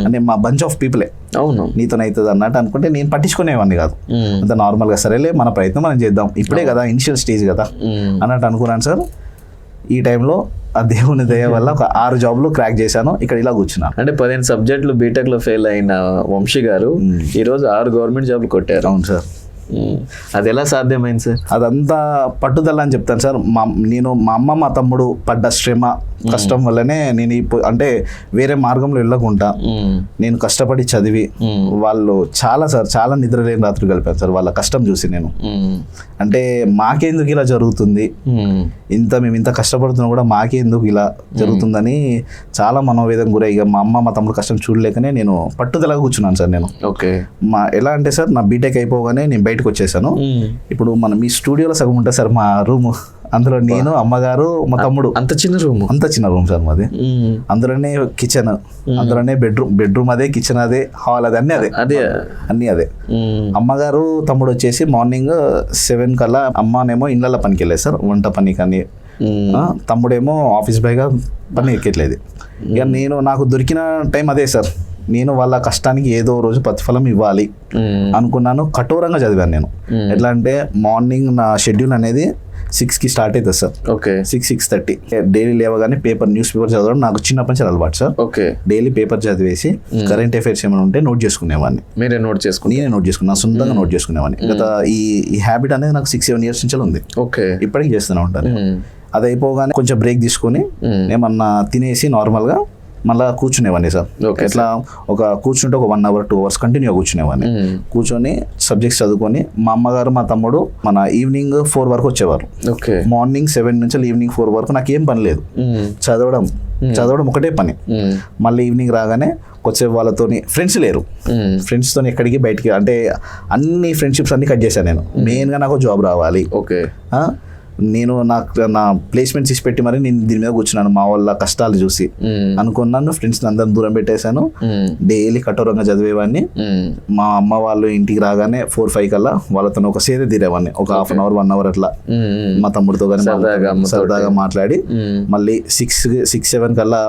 అని మా బంచ్ ఆఫ్ పీపులే అవును. నీతోనవుతుంది అన్నట్టు అనుకుంటే నేను పట్టించుకునేవాడిని కాదు. అంత నార్మల్గా సరేలే మన ప్రయత్నం మనం చేద్దాం, ఇప్పుడే కదా ఇనిషియల్ స్టేజ్ కదా అన్నట్టు అనుకున్నాను సార్. ఈ టైంలో ఆ దేవుని దయ వల్ల ఒక 6 జాబ్లు క్రాక్ చేశాను, ఇక్కడ ఇలా కూర్చున్నాను. అంటే 15 సబ్జెక్టులు బీటెక్ లో ఫెయిల్ అయిన వంశీ గారు ఈ రోజు 6 గవర్నమెంట్ జాబ్లు కొట్టారు. అవును సార్. అది ఎలా సాధ్యమైంది సార్? అదంతా పట్టుదల అని చెప్తాను సార్. మా అమ్మ మా తమ్ముడు పడ్డ శ్రమ కష్టం వల్లనే నేను అంటే వేరే మార్గంలో వెళ్ళకుండా నేను కష్టపడి చదివి వాళ్ళు చాలా నిద్రలేని రాత్రి గడిపాను సార్ వాళ్ళ కష్టం చూసి. నేను అంటే మాకెందుకు ఇలా జరుగుతుంది, మేము ఇంత కష్టపడుతున్నా కూడా మాకెందుకు ఇలా జరుగుతుందని చాలా మనోవేదన గురై ఇక మా అమ్మ మా తమ్ముడు కష్టం చూడలేకనే నేను పట్టుదలగా కూర్చున్నాను సార్. నేను ఎలా అంటే సార్ నా బీటెక్ అయిపోగానే నేను బయటకు వచ్చేసాను. ఇప్పుడు మీ స్టూడియోలో సగం ఉంటుంది సార్ మా రూమ్, అందులో నేను అమ్మగారు మా తమ్ముడు. అంత చిన్న రూమ్ సార్ మాది. అందులోనే కిచెన్, అందులోనే బెడ్రూమ్ అదే, కిచెన్ అదే, హాల్ అదే, అన్నీ అదే. అమ్మగారు తమ్ముడు వచ్చేసి మార్నింగ్ 7 కల్లా, అమ్మనేమో ఇళ్ళ పనికి వెళ్ళేది సార్, వంట పని కానీ. తమ్ముడేమో ఆఫీస్ బాయ్గా పని ఎక్కట్లేదు. ఇక నాకు దొరికిన టైం అదే సార్. నేను వాళ్ళ కష్టానికి ఏదో రోజు ప్రతిఫలం ఇవ్వాలి అనుకున్నాను. కఠోరంగా చదివాను నేను. ఎట్లా అంటే మార్నింగ్ నా షెడ్యూల్ అనేది 6కి స్టార్ట్ అవుతుంది సార్. 6:30 డైలీ లేవగానే న్యూస్ పేపర్ చదవడం నాకు చిన్నప్పటి నుంచి అలవాటు సార్. డైలీ పేపర్ చదివేసి కరెంట్ అఫైర్స్ ఏమైనా ఉంటే నోట్ చేసుకునేవాడిని. నేనే నోట్ చేసుకున్నా, సొంతంగా నోట్ చేసుకునేవాడిని. గత ఈ హ్యాబిట్ అనేది నాకు 6-7 ఇయర్స్ నుంచి ఉంది. ఇప్పటికీ చేస్తూనే ఉంటాను. అది అయిపోగానే కొంచెం బ్రేక్ తీసుకొని ఏమన్నా తినేసి నార్మల్గా మళ్ళీ కూర్చునేవాడిని సార్. ఎట్లా కూర్చుంటే ఒక 1 hour 2 hours కంటిన్యూ కూర్చునేవాడిని. కూర్చొని సబ్జెక్ట్స్ చదువుకొని మా అమ్మగారు మా తమ్ముడు ఈవినింగ్ 4 వరకు వచ్చేవారు. మార్నింగ్ 7 నుంచి ఈవినింగ్ 4 వరకు నాకేం పని లేదు, చదవడం ఒకటే పని. మళ్ళీ ఈవినింగ్ రాగానే కొద్దిసేపు వాళ్ళతోని, ఫ్రెండ్స్ లేరు, ఫ్రెండ్స్తో ఎక్కడికి బయటికి, అంటే అన్ని ఫ్రెండ్షిప్స్ అన్ని కట్ చేశాను నేను. మెయిన్గా నాకు జాబ్ రావాలి. నేను నా ప్లేస్మెంట్స్ ఇచ్చి పెట్టి మరి నేను దీని మీద కూర్చున్నాను. మా వాళ్ళ కష్టాలు చూసి అనుకున్నాను, ఫ్రెండ్స్ని అందరిని దూరం పెట్టేశాను. డైలీ కఠోరంగా చదివేవాడిని. మా అమ్మ వాళ్ళు ఇంటికి రాగానే 4-5 కల్లా వాళ్ళతో ఒక సేద తీరేవాడిని. ఒక 1/2 hour 1 hour అట్లా మా తమ్ముడితో కానీ సరదాగా మాట్లాడి మళ్ళీ 6-7 కల్లా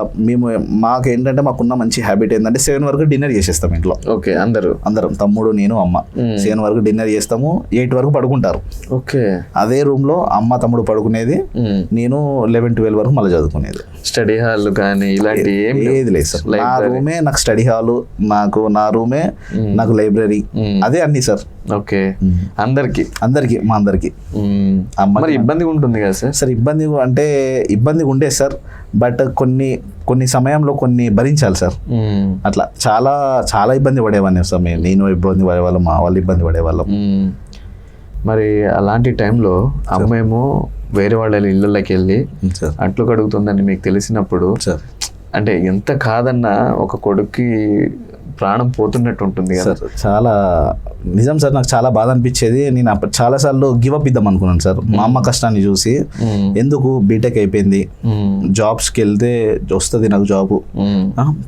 మాకేంటంటే మాకున్న మంచి హ్యాబిట్ ఏంటంటే 7 వరకు డిన్నర్ చేసేస్తాం ఇంట్లో. అందరం తమ్ముడు, నేను, అమ్మ 7 వరకు డిన్నర్ చేస్తాము. 8 వరకు పడుకుంటారు. అదే రూమ్ లో అమ్మ తమ్ముడు పడుకునేది, నేను 11-12 వరకు మళ్ళీ చదువుకునేది. స్టడీ హాల్ కానీ ఇలాంటి ఏది లేదు సార్. నా రూమే నాకు స్టడీ హాల్, నా రూమే నాకు లైబ్రరీ, అదే అన్ని సార్. అందరికి మా అందరికి ఇబ్బందిగా ఉంటుంది కదా సార్? సార్ ఇబ్బందిగా ఉండే సార్. బట్ కొన్ని సమయంలో కొన్ని భరించాలి సార్. అట్లా చాలా చాలా ఇబ్బంది పడేవాడిని సార్. నేను ఇబ్బంది పడేవాళ్ళం, మా వాళ్ళు ఇబ్బంది పడేవాళ్ళం. మరి అలాంటి టైంలో అమ్మేమో వేరే వాళ్ళ ఇళ్ళకి వెళ్ళి అట్లు కడుగుతుందని మీకు తెలిసినప్పుడు అంటే ఎంత కాదన్నా ఒక కొడుక్కి ప్రాణం పోతున్నట్టు ఉంటుంది కదా సార్. చాలా నిజం సార్. నాకు చాలా బాధ అనిపించేది. నేను చాలాసార్లు గివప్ ఇద్దాం అనుకున్నాను సార్. మా అమ్మ కష్టాన్ని చూసి ఎందుకు బీటెక్ అయిపోయింది, జాబ్స్కి వెళ్తే వస్తుంది నాకు జాబ్,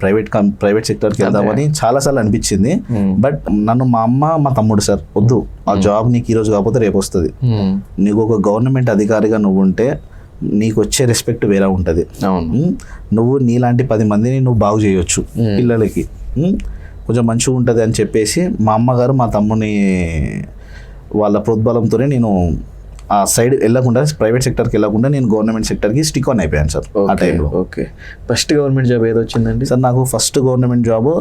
ప్రైవేట్ సెక్టర్కి వెళ్దామని చాలాసార్లు అనిపించింది. బట్ నన్ను మా అమ్మ మా తమ్ముడు సార్, వద్దు, ఆ జాబ్ నీకు ఈరోజు కాకపోతే రేపు వస్తుంది, నీకు ఒక గవర్నమెంట్ అధికారిగా నువ్వు ఉంటే నీకు వచ్చే రెస్పెక్ట్ వేరే ఉంటుంది, నువ్వు నీలాంటి 10 మందిని నువ్వు బాగు చేయొచ్చు, పిల్లలకి కొంచెం మంచిగా ఉంటుంది అని చెప్పేసి మా అమ్మగారు మా తమ్ముని వాళ్ళ ప్రోద్బలంతోనే నేను ఆ సైడ్ వెళ్ళకుండా, ప్రైవేట్ సెక్టర్కి వెళ్ళకుండా నేను గవర్నమెంట్ సెక్టర్కి స్టిక్ ఆన్ అయిపోయాను సార్. ఆ టైంలో ఫస్ట్ గవర్నమెంట్ జాబ్ ఏదో వచ్చిందండి సార్? నాకు ఫస్ట్ గవర్నమెంట్ జాబ్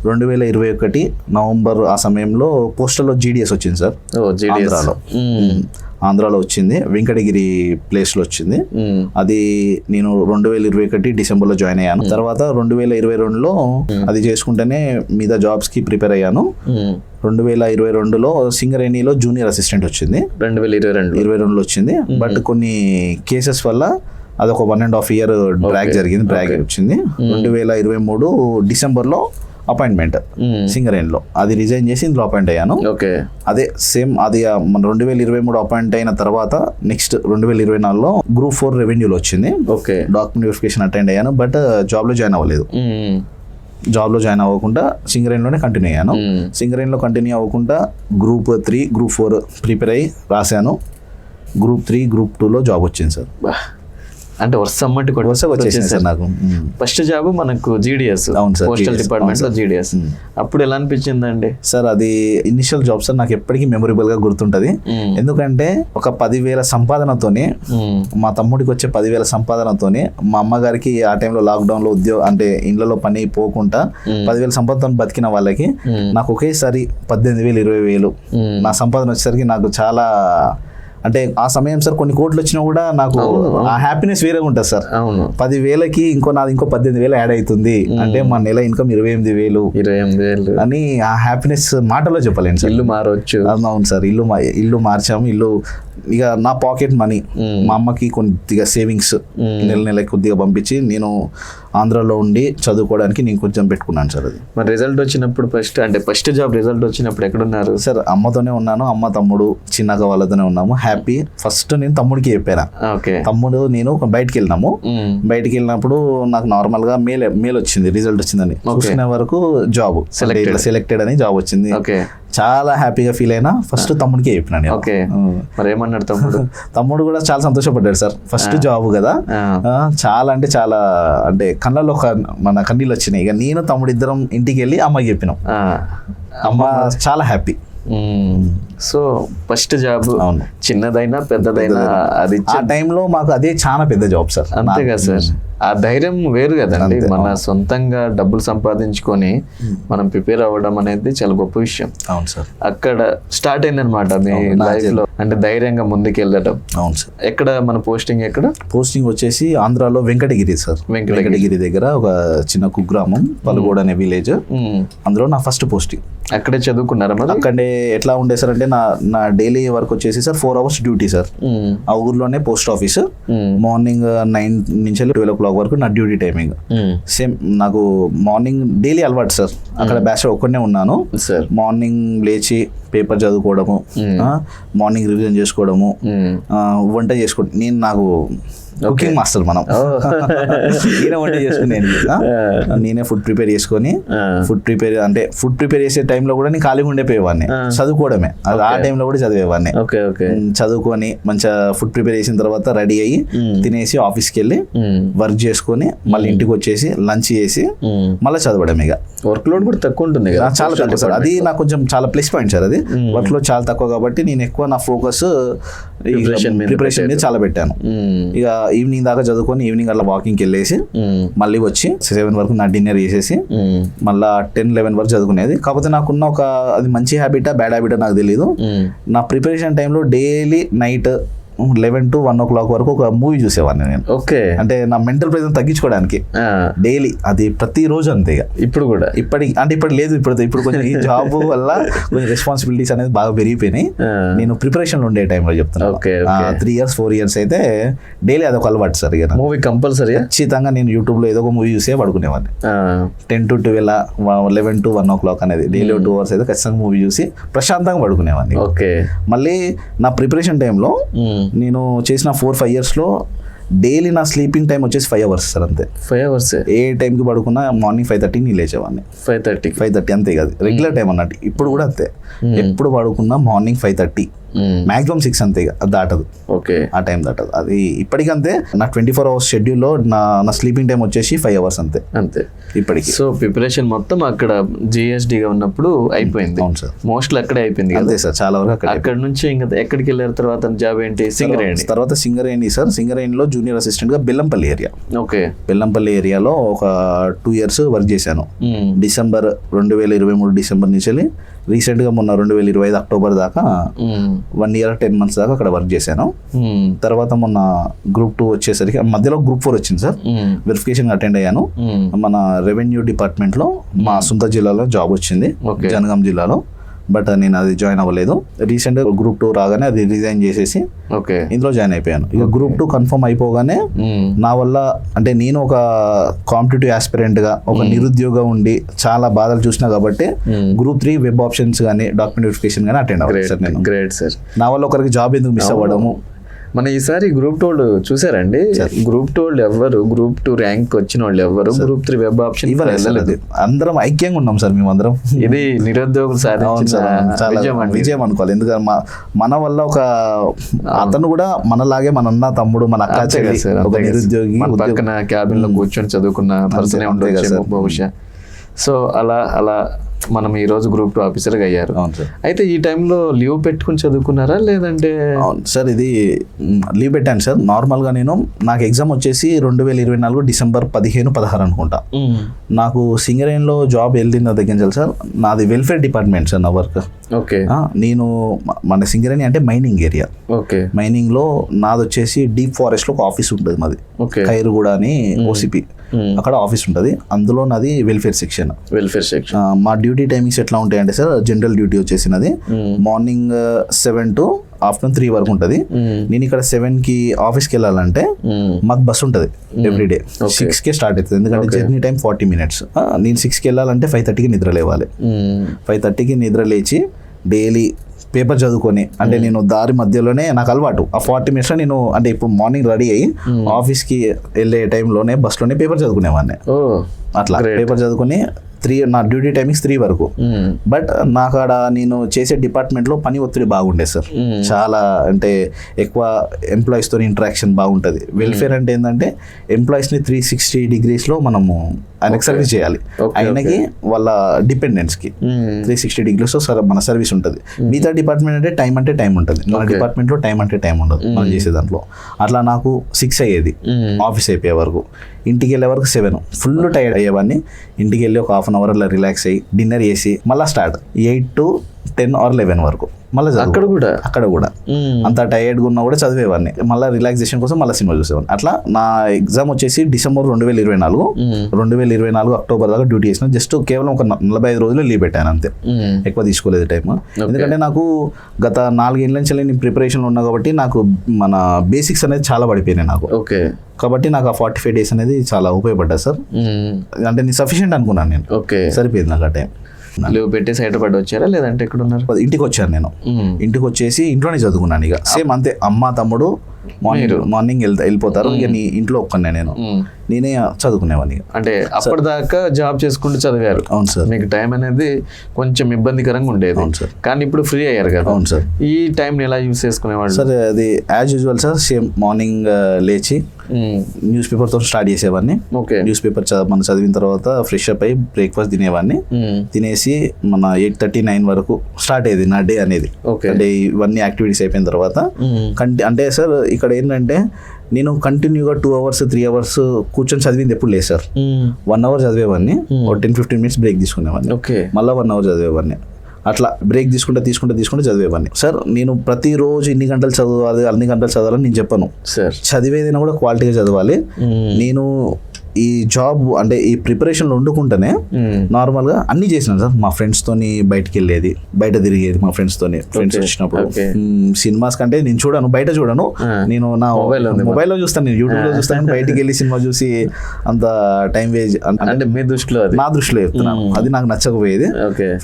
2021 నవంబర్ ఆ సమయంలో పోస్టల్లో GDS వచ్చింది సార్. ఆంధ్రాలో వచ్చింది, వెంకటగిరి ప్లేస్లో వచ్చింది. అది నేను 2021 డిసెంబర్లో జాయిన్ అయ్యాను. తర్వాత 2022లో అది చేసుకుంటేనే మీద జాబ్స్కి ప్రిపేర్ అయ్యాను. 2022లో సింగరేణిలో జూనియర్ అసిస్టెంట్ వచ్చింది. 2022లో వచ్చింది. బట్ కొన్ని కేసెస్ వల్ల అదొక 1.5 year డ్రాగ్ జరిగింది, వచ్చింది. 2023 డిసెంబర్లో అపాయింట్మెంట్ సింగరేణిలో, అది రిజైన్ చేసి ఇందులో అపాయింట్ అయ్యాను. అదే సేమ్ అది 2023 అపాయింట్ అయిన తర్వాత నెక్స్ట్ 2024లో Group 4 రెవెన్యూలో వచ్చింది. డాక్యుమెంట్ వెరిఫికేషన్ అటెండ్ అయ్యాను. బట్ జాబ్లో జాయిన్ అవ్వలేదు. జాబ్లో జాయిన్ అవ్వకుండా సింగరేణిలోనే కంటిన్యూ అయ్యాను. సింగరేణిలో కంటిన్యూ అవ్వకుండా Group 3 Group 4 ప్రిపేర్ అయ్యి రాశాను. Group 3 Group 2లో జాబ్ వచ్చింది సార్. అంటే వరుసమ్మటి వరుసగా వచ్చేసింది సార్ నాకు. ఫస్ట్ జాబ్ మనకు జీడిఎస్, అవును సార్, పోస్టల్ GDS. డిపార్ట్మెంట్ లో జీడిఎస్. అప్పుడు ఎలా అనిపించిందండి సార్? అది ఇనిషియల్ జాబ్ సార్, నాకు ఎప్పటికీ మెమొరబుల్ గా గుర్తుంటది. ఎందుకంటే ఒక 10,000 సంపాదనతోనే, మా తమ్ముడికి వచ్చే 10,000 సంపాదనతోనే, మా అమ్మగారికి ఆ టైంలో లాక్డౌన్ లో ఉద్యోగం అంటే ఇళ్లలో పని పోకుండా 10,000 సంపాదనతో బతికిన వాళ్ళకి నాకు ఒకేసారి 18,000 20,000 నా సంపాదన వచ్చేసరికి నాకు చాలా, అంటే ఆ సమయం సార్ కొన్ని కోట్లు వచ్చినా కూడా నాకు ఆ హ్యాపీనెస్ వేరేగా ఉంటుంది సార్. అవును, 10,000కి నాది ఇంకో 18,000 యాడ్ అవుతుంది అంటే మా నెల ఇన్కమ్ 28,000 అని ఆ హ్యాపీనెస్ మాటలో చెప్పలేను సార్. ఇల్లు మారవచ్చు. అవును సార్, ఇల్లు మార్చాము. ఇక నా పాకెట్ మనీ, మా అమ్మకి కొద్దిగా సేవింగ్స్ నెల కొద్దిగా పంపించి నేను ఆంధ్రాలో ఉండి చదువుకోవడానికి నేను కొంచెం పెట్టుకున్నాను సార్. అది మరి రిజల్ట్ వచ్చినప్పుడు ఫస్ట్ జాబ్ రిజల్ట్ వచ్చినప్పుడు ఎక్కడున్నారు సార్? అమ్మతోనే ఉన్నాను, అమ్మ తమ్ముడు చిన్నక వాళ్ళతోనే ఉన్నాము, హ్యాపీ. ఫస్ట్ నేను తమ్ముడికి చెప్పాను. తమ్ముడు నేను బయటికి వెళ్ళినాము. బయటికి వెళ్ళినప్పుడు నాకు నార్మల్ గా మెయిల్ వచ్చింది, రిజల్ట్ వచ్చిందని. చూసిన వరకు జాబ్ సెలెక్టెడ్ అని జాబ్ వచ్చింది. చాలా హ్యాపీగా ఫీల్ అయినా. ఫస్ట్ తమ్ముడికి చెప్పినా నేను. మరి ఏమన్నాడు తమ్ముడు? తమ్ముడు కూడా చాలా సంతోషపడ్డాడు సార్. ఫస్ట్ జాబ్ కదా, చాలా అంటే చాలా, అంటే కళ్ళలో మన కన్నీళ్ళు వచ్చినాయి. ఇక నేను తమ్ముడు ఇద్దరం ఇంటికి వెళ్ళి అమ్మకి చెప్పినాం. అమ్మ చాలా హ్యాపీ. సో ఫస్ట్ జాబ్ చిన్నదైనా పెద్దదైనా అది ఆ టైంలో మాకు అదే చాలా పెద్ద జాబ్ సార్. అంతేగా సార్, ఆ ధైర్యం వేరు కదండి. మన సొంతంగా డబ్బులు సంపాదించుకొని మనం ప్రిపేర్ అవ్వడం అనేది చాలా గొప్ప విషయం. అవును సార్, అక్కడ స్టార్ట్ అయిందనమాట మీ లైఫ్ లో, అంటే ధైర్యంగా ముందుకు వెళ్ళడం. అవును సార్. ఎక్కడ మన పోస్టింగ్? ఎక్కడ పోస్టింగ్ వచ్చేసి ఆంధ్రాలో వెంకటగిరి సార్. వెంకటగిరి దగ్గర ఒక చిన్న కుగ్రామం, పలుగోడ అనే విలేజ్. అందులో నా ఫస్ట్ పోస్టింగ్. అక్కడే చదువుకున్నారా? అక్కడే ఎట్లా ఉండే సార్ అంటే నా డైలీ వర్క్ వచ్చేసి సార్ 4 hours డ్యూటీ సార్. ఆ ఊర్లోనే పోస్ట్ ఆఫీస్. మార్నింగ్ 9 నుంచి 12 o'clock వరకు నా డ్యూటీ టైమింగ్. సేమ్ నాకు మార్నింగ్ డైలీ అలవాటు సార్. అక్కడ బ్యాచ్ ఒక్కనే ఉన్నాను సార్. మార్నింగ్ లేచి పేపర్ చదువుకోవడము, మార్నింగ్ రివిజన్ చేసుకోవడము, వంట చేసుకోవడం. నాకు కుకింగ్ మాస్టర్ మనం. నేనే వంట చేసుకునేది, నేనే ఫుడ్ ప్రిపేర్ చేసుకొని ఫుడ్ ప్రిపేర్ చేసే టైంలో కూడా నేను ఖాళీగా ఉండిపోయేవాడిని. చదువుకోవడమే, అది ఆ టైంలో కూడా చదివేవాడిని. చదువుకొని మంచిగా ఫుడ్ ప్రిపేర్ చేసిన తర్వాత రెడీ అయ్యి తినేసి ఆఫీస్కి వెళ్ళి వర్క్ చేసుకొని మళ్ళీ ఇంటికి వచ్చేసి లంచ్ చేసి మళ్ళీ చదవడం. ఇక వర్క్ లోడ్ కూడా తక్కువ ఉంటుంది, చాలా తక్కువ సార్. అది నాకు కొంచెం చాలా ప్లస్ పాయింట్ సార్. అది వర్క్ లోడ్ చాలా తక్కువ కాబట్టి నేను ఎక్కువ నా ఫోకస్ ప్రిపరేషన్ మీద చాలా పెట్టాను. ఇక ఈవినింగ్ దాకా చదువుకొని ఈవినింగ్ అట్లా వాకింగ్కి వెళ్ళేసి మళ్ళీ వచ్చి 7 వరకు నా డిన్నర్ చేసేసి మళ్ళీ 10-11 వరకు చదువుకునేది. కాకపోతే నాకున్న అది మంచి హ్యాబిటా బ్యాడ్ హ్యాబిటా నాకు తెలియదు. నా ప్రిపరేషన్ టైంలో డైలీ నైట్ 11 to 1 o'clock వరకు ఒక మూవీ చూసేవాడిని నేను. అంటే నా మెంటల్ ప్రెజర్ తగ్గించుకోవడానికి డైలీ. అది ప్రతిరోజు అంతే. ఇక ఇప్పుడు లేదు. ఇప్పుడు కొంచెం ఈ జాబ్ వల్ల కొంచెం రెస్పాన్సిబిలిటీస్ అనేది బాగా పెరిగిపోయినాయి. నేను ప్రిపరేషన్ లో ఉండే టైంలో చెప్తున్నాను. 3 years 4 years అయితే డైలీ అదొక అలవాటు సార్. ఇక మూవీ కంపల్సరీ ఖచ్చితంగా నేను యూట్యూబ్ లో ఏదో ఒక మూవీ చూసే పడుకునేవాడిని. 10 to 12, 11 to 1 o'clock అనేది డైలీ 2 hours అయితే ఖచ్చితంగా మూవీ చూసి ప్రశాంతంగా పడుకునేవాడిని. మళ్ళీ నా ప్రిపరేషన్ టైంలో నేను చేసిన 4-5 years లో డైలీ నా స్లీపింగ్ టైం వచ్చేసి 5 hours సార్. అంతే, 5 hours. ఏ టైంకి పడుకున్నా మార్నింగ్ 5:30 నీ లేచేవాడిని. 5:30 అంతే కాదు, రెగ్యులర్ టైం అన్నట్టు. ఇప్పుడు కూడా అంతే, ఎప్పుడు పడుకున్నా మార్నింగ్ 5:30, మాక్సిమం 6 అంతే. దాటదు, ఆ టైం దాటదు. అది ఇప్పటికంతే. నా 24 hours షెడ్యూల్లో నా స్లీపింగ్ టైం వచ్చేసి 5 hours అంతే ఇప్పటికి. సో ప్రిపరేషన్ మొత్తం అక్కడ జిఎస్డిగా ఉన్నప్పుడు అయిపోయింది. అవును సార్, మోస్ట్లీ అక్కడే అయిపోయింది. అంతే సార్, చాలా వరకు అక్కడ నుంచి ఇంకా ఎక్కడికి వెళ్ళారు? తర్వాత జాబ్ ఏంటి? సింగరేణి సార్. సింగరేణిలో జూనియర్ అసిస్టెంట్ గా బెల్లంపల్లి ఏరియా. బెల్లంపల్లి ఏరియాలో ఒక 2 years వర్క్ చేశాను. డిసెంబర్ 2023 డిసెంబర్ నుంచి వెళ్ళి రీసెంట్ గా మొన్న 2025 అక్టోబర్ దాకా 1 year 10 months దాకా అక్కడ వర్క్ చేశాను. తర్వాత మొన్న Group 2 వచ్చేసరికి మధ్యలో Group 4 వచ్చింది సార్. వెరిఫికేషన్ అటెండ్ అయ్యాను. మన రెవెన్యూ డిపార్ట్మెంట్ లో మా సొంత జిల్లాలో జాబ్ వచ్చింది, జనగాం జిల్లాలో. బట్ నేను అది జాయిన్ అవ్వలేదు. రీసెంట్ గా Group 2 రాగానే అది రిజైన్ చేసేసి ఇందులో జాయిన్ అయిపోయాను. ఇక Group 2 కన్ఫర్మ్ అయిపోగానే నా వల్ల, అంటే నేను ఒక కాంపిటేటివ్ ఆస్పిరెంట్ గా ఒక నిరుద్యోగం ఉండి చాలా బాధలు చూసినా కాబట్టి Group 3 వెబ్ ఆప్షన్స్ కానీ డాక్యుమెంట్ వెరిఫికేషన్ కానీ అటెండ్ అవ్వాలి సార్ నేను. Great sir. నా వల్ల ఒకరికి జాబ్ ఎందుకు మిస్ అవ్వడము, మన ఈసారి గ్రూప్ 2 వాళ్ళు చూసారండి, గ్రూప్ 2 వాళ్ళు ఎవరు, గ్రూప్ 2 ర్యాంక్ వచ్చిన వాళ్ళు ఎవరు గ్రూప్ 3 వెబ్ ఆప్షన్ ఇవ్వలేదు. అందరం ఐక్యంగా ఉన్నాం సార్, మేమందరం. ఇది నిరుద్యోగులు సాధించిన విజయం అనుకోవాలి. ఎందుకంటే మన వల్ల ఒక అతను కూడా మనలాగే మన అన్న తమ్ముడు మన అక్క చెల్లి ఒక నిరుద్యోగి పక్కన క్యాబిన్ లో కూర్చొని చదువుకున్న పర్సనే ఉండొచ్చు బహుశా. సో అలా మనం ఈ రోజు గ్రూప్ 2 ఆఫీసర్గా అయ్యారు. అయితే ఈ టైంలో లీవ్ పెట్టుకుని చదువుకున్నారా లేదంటే? అవును సార్, ఇది లీవ్ పెట్టాను సార్. నార్మల్గా నాకు ఎగ్జామ్ వచ్చేసి 2024 డిసెంబర్ 15-16 అనుకుంటా. నాకు సింగరేణిలో జాబ్ వెళ్ళిన దగ్గర సార్, నాది వెల్ఫేర్ డిపార్ట్మెంట్ సార్ నా వర్క్. ఓకే. నేను మన సింగరేణి అంటే మైనింగ్ ఏరియా. ఓకే. మైనింగ్ లో నాది వచ్చేసి డీప్ ఫారెస్ట్ లో ఒక ఆఫీస్ ఉంటుంది మాది, ఖైరుగూడ అని OCP, అక్కడ ఆఫీస్ ఉంటుంది. అందులో నాది వెల్ఫేర్ సెక్షన్. మా డ్యూటీ టైమింగ్స్ ఎట్లా ఉంటాయంటే సార్, జనరల్ డ్యూటీ వచ్చేసినది మార్నింగ్ 7 to ఆఫ్టర్నూన్ 3 వరకు ఉంటుంది. నేను ఇక్కడ 7కి ఆఫీస్కి వెళ్ళాలంటే మాకు బస్ ఉంటుంది ఎవ్రీడే. 6కే స్టార్ట్ అవుతుంది, ఎందుకంటే జర్నీ టైం 40 minutes. నేను 6కి వెళ్ళాలంటే 5:30కి నిద్ర లేవాలి. 5:30కి నిద్ర లేచి డైలీ పేపర్ చదువుకొని, అంటే నేను దారి మధ్యలోనే నాకు అలవాటు ఆ 40 minutes నేను, అంటే ఇప్పుడు మార్నింగ్ రెడీ అయ్యి ఆఫీస్కి వెళ్ళే టైంలోనే బస్లోనే పేపర్ చదువుకునేవాడిని. అట్లా పేపర్ చదువుకొని 3, నా డ్యూటీ టైమింగ్స్ 3 వరకు. బట్ నాకు ఆడ నేను చేసే డిపార్ట్మెంట్లో పని ఒత్తిడి బాగుండే సార్. చాలా అంటే ఎక్కువ ఎంప్లాయీస్తో ఇంటరాక్షన్ బాగుంటుంది. వెల్ఫేర్ అంటే ఏంటంటే ఎంప్లాయీస్ని 360 degreesలో మనము ఆయనకి సర్వీస్ చేయాలి, ఆయనకి వాళ్ళ డిపెండెంట్స్కి 360 degreesలో మన సర్వీస్ ఉంటుంది. మిగతా డిపార్ట్మెంట్ అంటే టైం ఉంటుంది, మన డిపార్ట్మెంట్లో టైం అంటే టైం ఉండదు మనం చేసే దాంట్లో. అట్లా నాకు 6 అయ్యేది ఆఫీస్ అయిపోయే వరకు. ఇంటికి వెళ్ళే వరకు 7, ఫుల్ టైర్డ్ అయ్యేవాడిని. ఇంటికి వెళ్ళి ఒక 1/2 hour అలా రిలాక్స్ అయ్యి డిన్నర్ చేసి మళ్ళీ స్టార్ట్ 8 to 10 or 11 వరకు మళ్ళీ అక్కడ కూడా అంత టైర్డ్గా ఉన్నా కూడా చదివేవాడిని. మళ్ళీ రిలాక్సేషన్ కోసం మళ్ళీ సినిమా చూసేవాడిని. అట్లా నా ఎగ్జామ్ వచ్చేసి డిసెంబర్ 2024 అక్టోబర్ దాకా డ్యూటీ చేసిన. జస్ట్ కేవలం ఒక 45 రోజులు లీవ్ పెట్టాను అంతే, ఎక్కువ తీసుకోలేదు టైం. ఎందుకంటే నాకు గత 4 ఏళ్ళ నుంచి నేను ప్రిపరేషన్లో ఉన్నా కాబట్టి నాకు మన బేసిక్స్ అనేది చాలా పడిపోయినాయి నాకు. కాబట్టి నాకు ఆ 45 days అనేది చాలా ఉపయోగపడ్డా సార్. అంటే నేను సఫిషియెంట్ అనుకున్నాను నేను. సరిపోయింది నాకు ఆ టైం. లీవ్ పెట్టేసి హైదరాబాద్ వచ్చారా లేదంటే ఎక్కడ ఉన్నారు? ఇంటికి వచ్చాను నేను. ఇంటికి వచ్చేసి ఇంట్లోనే చదువుకున్నాను. ఇక సేమ్ అంతే, అమ్మ తమ్ముడు మార్నింగ్ వెళ్ళిపోతారు, ఇక నీ ఇంట్లో ఒక్కనే నేనే చదువుకునేవాడిని. అంటే అప్పటిదాకా జాబ్ చేసుకుంటూ చదివారు. అవును సార్. మీకు టైం అనేది కొంచెం ఇబ్బందికరంగా ఉండేది. అవును సార్. కానీ ఇప్పుడు ఫ్రీ అయ్యారు కదా. అవును సార్. ఈ టైం ఎలా యూజ్ చేసుకునేవాళ్ళు సార్? అది as usual sir, same morning లేచి న్యూస్ పేపర్తో స్టార్ట్ చేసేవాడిని. న్యూస్ పేపర్ మనం చదివిన తర్వాత ఫ్రెష్ అప్ అయ్యి బ్రేక్ఫాస్ట్ తినేవాడిని. తినేసి మన 8:30-9 వరకు స్టార్ట్ అయ్యేది నా డే అనేది. అంటే ఇవన్నీ యాక్టివిటీస్ అయిపోయిన తర్వాత అంటే సార్ ఇక్కడ ఏంటంటే నేను కంటిన్యూగా 2 hours 3 hours కూర్చొని చదివింది ఎప్పుడు లేదు సార్. 1 hour చదివేవాడిని, 10-15 minutes బ్రేక్ తీసుకునేవాడిని, మళ్ళీ 1 hour చదివేవాడిని. అట్లా బ్రేక్ తీసుకుంటే చదివేవాడిని సార్. నేను ప్రతిరోజు ఇన్ని గంటలు చదవాలి అన్ని గంటలు చదవాలని నేను చెప్పను సార్. చదివేదైనా కూడా క్వాలిటీగా చదవాలి. నేను ఈ జాబ్ అంటే ఈ ప్రిపరేషన్లో వండుకుంటేనే నార్మల్గా అన్ని చేసినాను సార్. మా ఫ్రెండ్స్తోని బయటకు వెళ్ళేది, బయట తిరిగేది మా ఫ్రెండ్స్తోని. ఫ్రెండ్స్ వచ్చినప్పుడు సినిమాస్ కంటే నేను చూడను, బయట చూడను, నేను నా మొబైల్లో చూస్తాను, నేను యూట్యూబ్లో చూస్తాను. బయటికి వెళ్ళి సినిమా చూసి అంత టైం వేస్ట్ అంటే మీ దృష్టిలో, నా దృష్టిలో చెప్తున్నాను. అది నాకు నచ్చకపోయేది.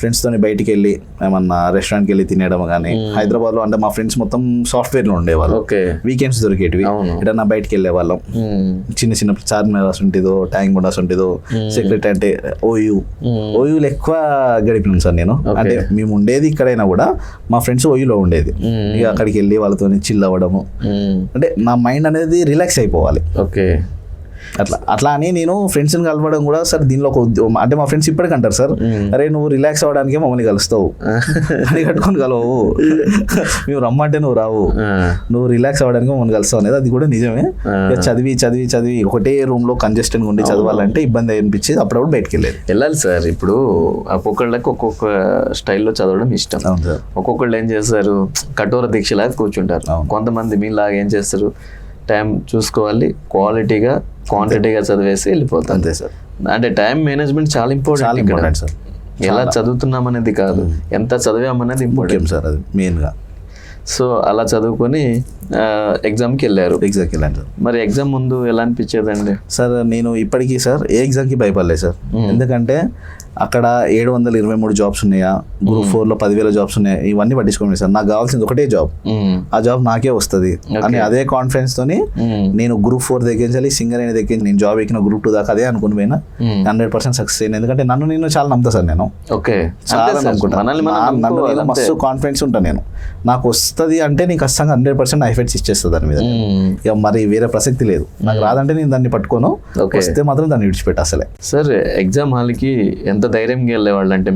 ఫ్రెండ్స్తోని బయటికి వెళ్ళి ఏమన్నా రెస్టారెంట్కి వెళ్ళి తినేయడం కానీ. హైదరాబాద్లో అంటే మా ఫ్రెండ్స్ మొత్తం సాఫ్ట్వేర్లో ఉండేవాళ్ళు, వీకెండ్స్ దొరికేటివి. ఎటన్నా బయటికి వెళ్ళే వాళ్ళం. చిన్న చార్మినార్ ఉంటేదో, ట్యాంక్ బండ్ ఉంటేదో, సెక్రటరీ అంటే ఓయూలో ఎక్కువ గడిపినాం సార్ నేను. అంటే మేము ఉండేది ఇక్కడైనా కూడా మా ఫ్రెండ్స్ ఓయూలో ఉండేది. ఇక అక్కడికి వెళ్ళి వాళ్ళతో చిల్ అవ్వడము, అంటే నా మైండ్ అనేది రిలాక్స్ అయిపోవాలి. అట్లా అని నేను ఫ్రెండ్స్ని కలవడం కూడా సార్ దీనిలో ఒక అంటే మా ఫ్రెండ్స్ ఇప్పటికి అంటారు సార్, అరే నువ్వు రిలాక్స్ అవ్వడానికే మమ్మల్ని కలుస్తావు, అని కట్టుకొని కలవు, మేము రమ్మంటే నువ్వు రావు, నువ్వు రిలాక్స్ అవ్వడానికి మమ్మల్ని కలుస్తావు అనేది అది కూడా నిజమే. చదివి ఒకటే రూమ్ లో కంజెస్టెడ్ ఉండి చదవాలంటే ఇబ్బంది అనిపించేది. అప్పుడప్పుడు బయటకు వెళ్ళాలి సార్. ఇప్పుడు ఒక్కొక్కళ్ళకి ఒక్కొక్క స్టైల్లో చదవడం ఇష్టం. ఒక్కొక్కళ్ళు ఏం చేస్తారు, కఠోర దీక్షలాగా కూర్చుంటారు. కొంతమంది మీలాగా ఏం చేస్తారు, టైం చూసుకోవాలి, క్వాంటిటీగా చదివేసి వెళ్ళిపోతాం. అంతే సార్. అంటే టైం మేనేజ్మెంట్ చాలా ఇంపార్టెంట్ సార్. ఎలా చదువుతున్నాం అనేది కాదు, ఎంత చదివామనేది ఇంపార్టెంట్ సార్, అది మెయిన్గా. సో అలా చదువుకొని ఎగ్జామ్కి వెళ్ళారు. వెళ్ళాను సార్. మరి ఎగ్జామ్ ముందు ఎలా అనిపించేదండి? సార్ నేను ఇప్పటికీ సార్ ఏ ఎగ్జామ్కి భయపడలేదు సార్. ఎందుకంటే అక్కడ 723 జాబ్స్ ఉన్నాయా, గ్రూప్ 4లో 10,000 జాబ్స్ ఉన్నాయా, ఇవన్నీ పట్టించుకోండి సార్. నాకు కావాల్సింది ఒకటే జాబ్, ఆ జాబ్ నాకే వస్తుంది అని అదే కాన్ఫిడెన్స్ తోని నేను గ్రూప్ 4 దగ్గర సింగర్ అయిన దగ్గర నేను జాబ్ ఎక్కిన గ్రూప్ 2 దాకా అదే అనుకుని పోయినా 100% సక్సెస్ అయ్యాను. ఎందుకంటే నన్ను చాలా నమ్ముతా సార్, నేను చాలా నమ్ముకుంటా, నన్ను నేను మస్తు కాన్ఫిడెన్స్ ఉంటాను. నేను నాకు వస్తుంది అంటే నీకు ఖచ్చితంగా 100% ఎఫర్ట్స్ ఇచ్చేస్తుంది దాని మీద. ఇక మరి వేరే ప్రసక్తి లేదు. నాకు రాదంటే నేను దాన్ని పట్టుకోను, వస్తే మాత్రం దాన్ని విడిచిపెట్టా అసలే. సార్ ఎగ్జామ్ హాల్కి ఎంత ధైర్యంగా వెళ్ళేవాళ్ళు అంటే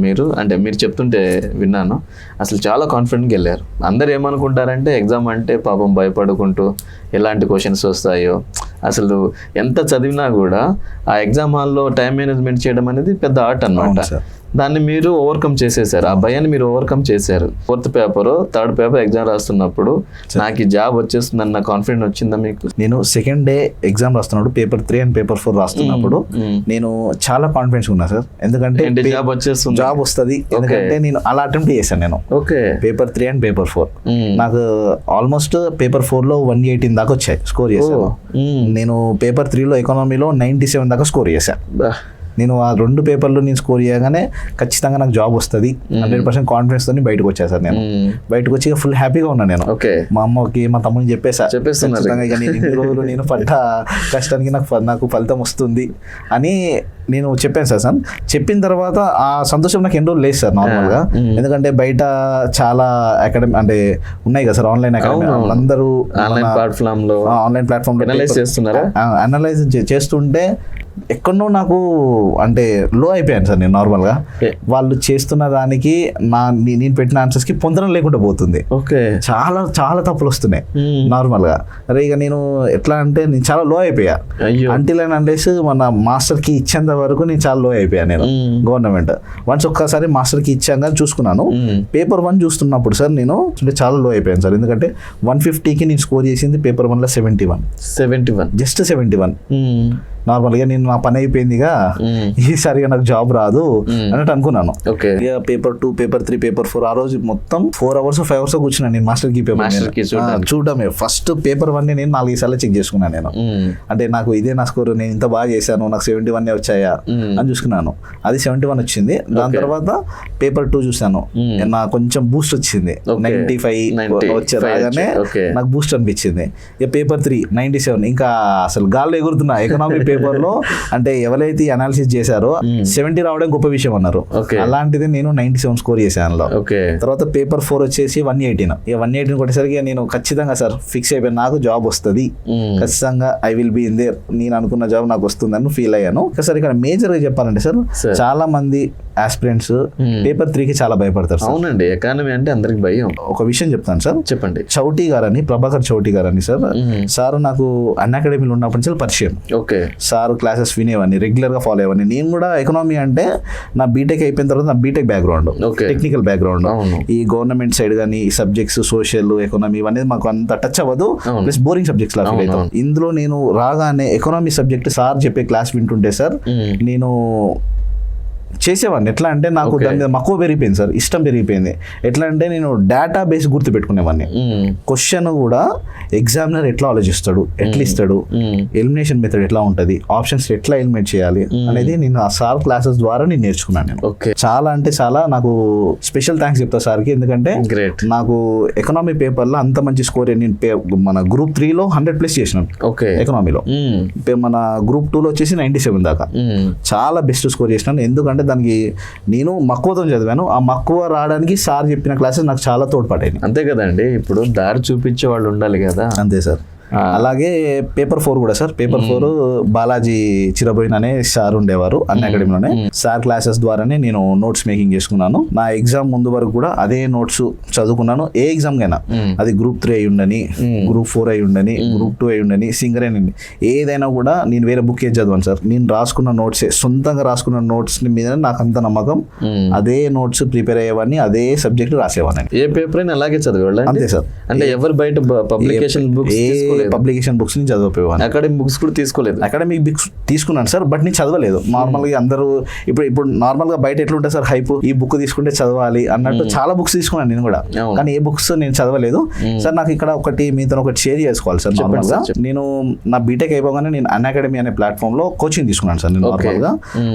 మీరు చెప్తుంటే విన్నాను, అసలు చాలా కాన్ఫిడెంట్గా వెళ్ళారు. అందరు ఏమనుకుంటారంటే ఎగ్జామ్ అంటే పాపం భయపడుకుంటూ ఎలాంటి క్వశ్చన్స్ వస్తాయో, అసలు ఎంత చదివినా కూడా ఆ ఎగ్జామ్ హాల్లో టైం మేనేజ్మెంట్ చేయడం అనేది పెద్ద ఆర్ట్ అన్నమాట. దాన్ని మీరు ఓవర్కమ్ చేసేసారు, ఆ భయాన్ని మీరు ఓవర్కమ్ చేశారు. 4th paper 3rd paper exam రాస్తున్నప్పుడు నాకు ఈ జాబ్ వచ్చేస్తుందన్న కాన్ఫిడెన్స్ వచ్చిందా మీకు? నేను సెకండ్ డే ఎగ్జామ్ రాస్తున్నప్పుడు పేపర్ 3 అండ్ పేపర్ 4 రాస్తున్నప్పుడు నేను చాలా కాన్ఫిడెన్స్ ఉన్నా సార్. ఎందుకంటే జాబ్ వచ్చేస్తుంది, జాబ్ వస్తుంది. ఎందుకంటే నేను అలా అటెంప్ట్ చేశాను. నేను పేపర్ 3 అండ్ పేపర్ 4 నాకు ఆల్మోస్ట్ పేపర్ 4లో 118 దాకా వచ్చాయి స్కోర్ చేశాను. నేను పేపర్ 3లో ఎకానమీలో 97 దాకా స్కోర్ చేశాను. నేను ఆ 2 పేపర్లు నేను స్కోర్ చేయగానే ఖచ్చితంగా నాకు జాబ్ వస్తుంది 100% కాన్ఫిడెన్స్ తోని బయటకు వచ్చేసాను. నేను బయటకు వచ్చి ఫుల్ హ్యాపీగా ఉన్నాను. నేను మా అమ్మకి మా తమ్ముడిని చెప్పేసాను, ఇక నేను ఇన్ని రోజులు నేను పడ్డ కష్టానికి నాకు ఫలితం వస్తుంది అని నేను చెప్పాను సార్. చెప్పిన తర్వాత ఆ సంతోషం నాకు ఎన్ని రోజులు లేదు సార్ నార్మల్గా. ఎందుకంటే బయట చాలా అకాడమీ అంటే ఉన్నాయి కదా సార్, ఆన్లైన్ అకాడమీ, అందరూ ఆన్లైన్ ప్లాట్ఫామ్ అనలైజ్ చేస్తుంటే ఎక్కడో నాకు అంటే లో అయిపోయాను సార్ నేను నార్మల్గా. వాళ్ళు చేస్తున్న దానికి నేను పెట్టిన ఆన్సర్స్కి పొందడం లేకుండా పోతుంది. చాలా చాలా తప్పులు వస్తున్నాయి నార్మల్గా. అరే ఇక నేను ఎట్లా అంటే నేను చాలా లో అయిపోయా. అంటిల్ అండ్ అన్లెస్ మన మాస్టర్కి ఇచ్చేంత వరకు నేను చాలా లో అయిపోయాను నేను. గవర్నమెంట్ వన్స్ ఒక్కసారి మాస్టర్కి ఇచ్చాక చూసుకున్నాను. పేపర్ 1 చూస్తున్నప్పుడు సార్ నేను చాలా లో అయిపోయాను సార్. ఎందుకంటే 150కి నేను స్కోర్ చేసింది పేపర్ 1లో 71 జస్ట్ 71. నార్మల్గా నేను నా పని అయిపోయిందిగా, ఈసారిగా నాకు జాబ్ రాదు అన్నట్టు అనుకున్నాను. ఇక పేపర్ 2, పేపర్ 3, పేపర్ 4 ఆ రోజు మొత్తం 4 hours 5 hours కూర్చున్నాను నేను మాస్టర్కి పేపర్ చూడడమే. ఫస్ట్ పేపర్ 1 నేను 4 సార్లు చెక్ చేసుకున్నాను నేను. అంటే నాకు ఇదే నా స్కోర్, నేను ఇంత బాగా చేశాను, నాకు 71 వచ్చాయా అని చూసుకున్నాను. అది 71 వచ్చింది. దాని తర్వాత పేపర్ 2 చూసాను, నాకు కొంచెం బూస్ట్ వచ్చింది, 95 వచ్చే రాగానే నాకు బూస్ట్ అనిపించింది. ఇక పేపర్ 3 97, ఇంకా అసలు గాల్లో ఎగురుతున్నా. ఎకనామిక్ పేపర్ లో అంటే ఎవరైతే అనాలిసిస్ చేశారో 70 రావడం గొప్ప విషయం అన్నారు. అలాంటిది నేను 97 స్కోర్ చేశాను. తర్వాత పేపర్ 4 వచ్చేసి 118. ఇక 118 కొట్టేసరికి నేను ఖచ్చితంగా సార్ ఫిక్స్ అయిపోయాను, నాకు జాబ్ వస్తుంది ఖచ్చితంగా, I will be in there, నేను అనుకున్న జాబ్ నాకు వస్తుందని ఫీల్ అయ్యాను. సార్ ఇక్కడ మేజర్ గా చెప్పాలంటే సార్ చాలా మంది ఆస్పిరెంట్స్ పేపర్ 3కి చాలా భయపడతారు. అవునండి, ఎకానమీ అంటే అందరికి భయం. ఒక విషయం చెప్తాను సార్, చెప్పండి. చౌటి గారని, ప్రభాకర్ చౌటి గారని సార్ నాకు అన్ అకాడమీలో ఉన్నప్పటి నుంచి పరిచయం. సార్ క్లాసెస్ వినేవాడిని, రెగ్యులర్ గా ఫాలో అయ్యేవాడిని. నేను కూడా ఎకనామీ అంటే నా బీటెక్ అయిపోయిన తర్వాత నా బీటెక్ బ్యాక్గ్రౌండ్, టెక్నికల్ బ్యాక్గ్రౌండ్, ఈ గవర్నమెంట్ సైడ్ కానీ ఈ సబ్జెక్ట్స్ సోషల్ ఎకనామీ అనేది మాకు అంత టచ్ అవ్వదు, ప్లస్ బోరింగ్ సబ్జెక్ట్స్ లా ఫీల్ అవుతాం. ఇందులో నేను రాగానే ఎకనామీ సబ్జెక్ట్ సార్ చెప్పే క్లాస్ వింటుంటే సార్ నేను చేసేవాడిని. ఎట్లా అంటే నాకు దాని మీద మక్కువ పెరిగిపోయింది సార్, ఇష్టం పెరిగిపోయింది. ఎట్లా అంటే నేను డేటా బేస్ గుర్తు పెట్టుకునేవాడిని. క్వశ్చన్ కూడా ఎగ్జామినర్ ఎట్లా ఆలోచిస్తాడు, ఎట్లా ఇస్తాడు, ఎలిమినేషన్ మెథడ్ ఎట్లా ఉంటుంది, ఆప్షన్స్ ఎట్లా ఎలిమినేట్ చేయాలి అనేది నేను ఆ సార్ క్లాసెస్ ద్వారా నేను నేర్చుకున్నాను. నేను చాలా అంటే చాలా నాకు స్పెషల్ థ్యాంక్స్ చెప్తా సార్కి. ఎందుకంటే నాకు ఎకనామీ పేపర్లో అంత మంచి స్కోర్ నేను మన గ్రూప్ 3లో 100+ చేసినాను ఎకనామీలో. మన గ్రూప్ 2లో వచ్చేసి 97 దాకా చాలా బెస్ట్ స్కోర్ చేసినాను. ఎందుకంటే దానికి నేను మక్కువతో చదివాను. ఆ మక్కువ రావడానికి సార్ చెప్పిన క్లాసెస్ నాకు చాలా తోడ్పడాయి. అంతే కదండి, ఇప్పుడు దారి చూపించే వాళ్ళు ఉండాలి కదా. అంతే సార్. అలాగే పేపర్ 4 కూడా సార్, పేపర్ 4 బాలాజీ చిరబోయిన్ అనే సార్ ఉండేవారు అన్ అకాడమీలోనే. సార్ క్లాసెస్ ద్వారానే నేను నోట్స్ మేకింగ్ చేసుకున్నాను. నా ఎగ్జామ్ ముందు వరకు కూడా అదే నోట్స్ చదువుకున్నాను. ఏ ఎగ్జామ్ కైనా అది గ్రూప్ 3 అయి ఉండని, గ్రూప్ 4 అయి ఉండని, గ్రూప్ 2 అయి ఉండని, సింగర్ అయి ఏదైనా కూడా నేను వేరే బుక్ ఏది చదివాను సార్. నేను రాసుకున్న నోట్సే, సొంతంగా రాసుకున్న నోట్స్ మీద నాకు అంత నమ్మకం. అదే నోట్స్ ప్రిపేర్ అయ్యేవాడిని, అదే సబ్జెక్ట్ రాసేవాడిని. ఏ పేపర్ అయినా అలాగే చదివేవాళ్ళ? అంతే సార్. అంటే ఎవరు బయట పబ్లికేషన్ బుక్స్ పబ్లికేషన్ బుక్స్ నేను చదివిపోయేవాడిని. అకాడమిక్ బుక్స్ కూడా తీసుకోలేదు? అకాడమిక్ బుక్స్ తీసుకున్నాను సార్, బట్ నేను చదవలేదు. నార్మల్గా అందరూ ఇప్పుడు నార్మల్గా బయట ఎట్లుంటుంది సార్ హైప్, ఈ బుక్ తీసుకుంటే చదవాలి అన్నట్టు చాలా బుక్స్ తీసుకున్నాను నేను కూడా, కానీ ఏ బుక్స్ నేను చదవలేదు సార్. నాకు ఇక్కడ మీతో ఒకటి షేర్ చేసుకోవాలి సార్. నార్మల్గా నేను నా బీటెక్ అయిపోగానే నేను అన్అకాడమీ అనే ప్లాట్ఫామ్ లో కోచింగ్ తీసుకున్నాను సార్ నేను నార్మల్గా.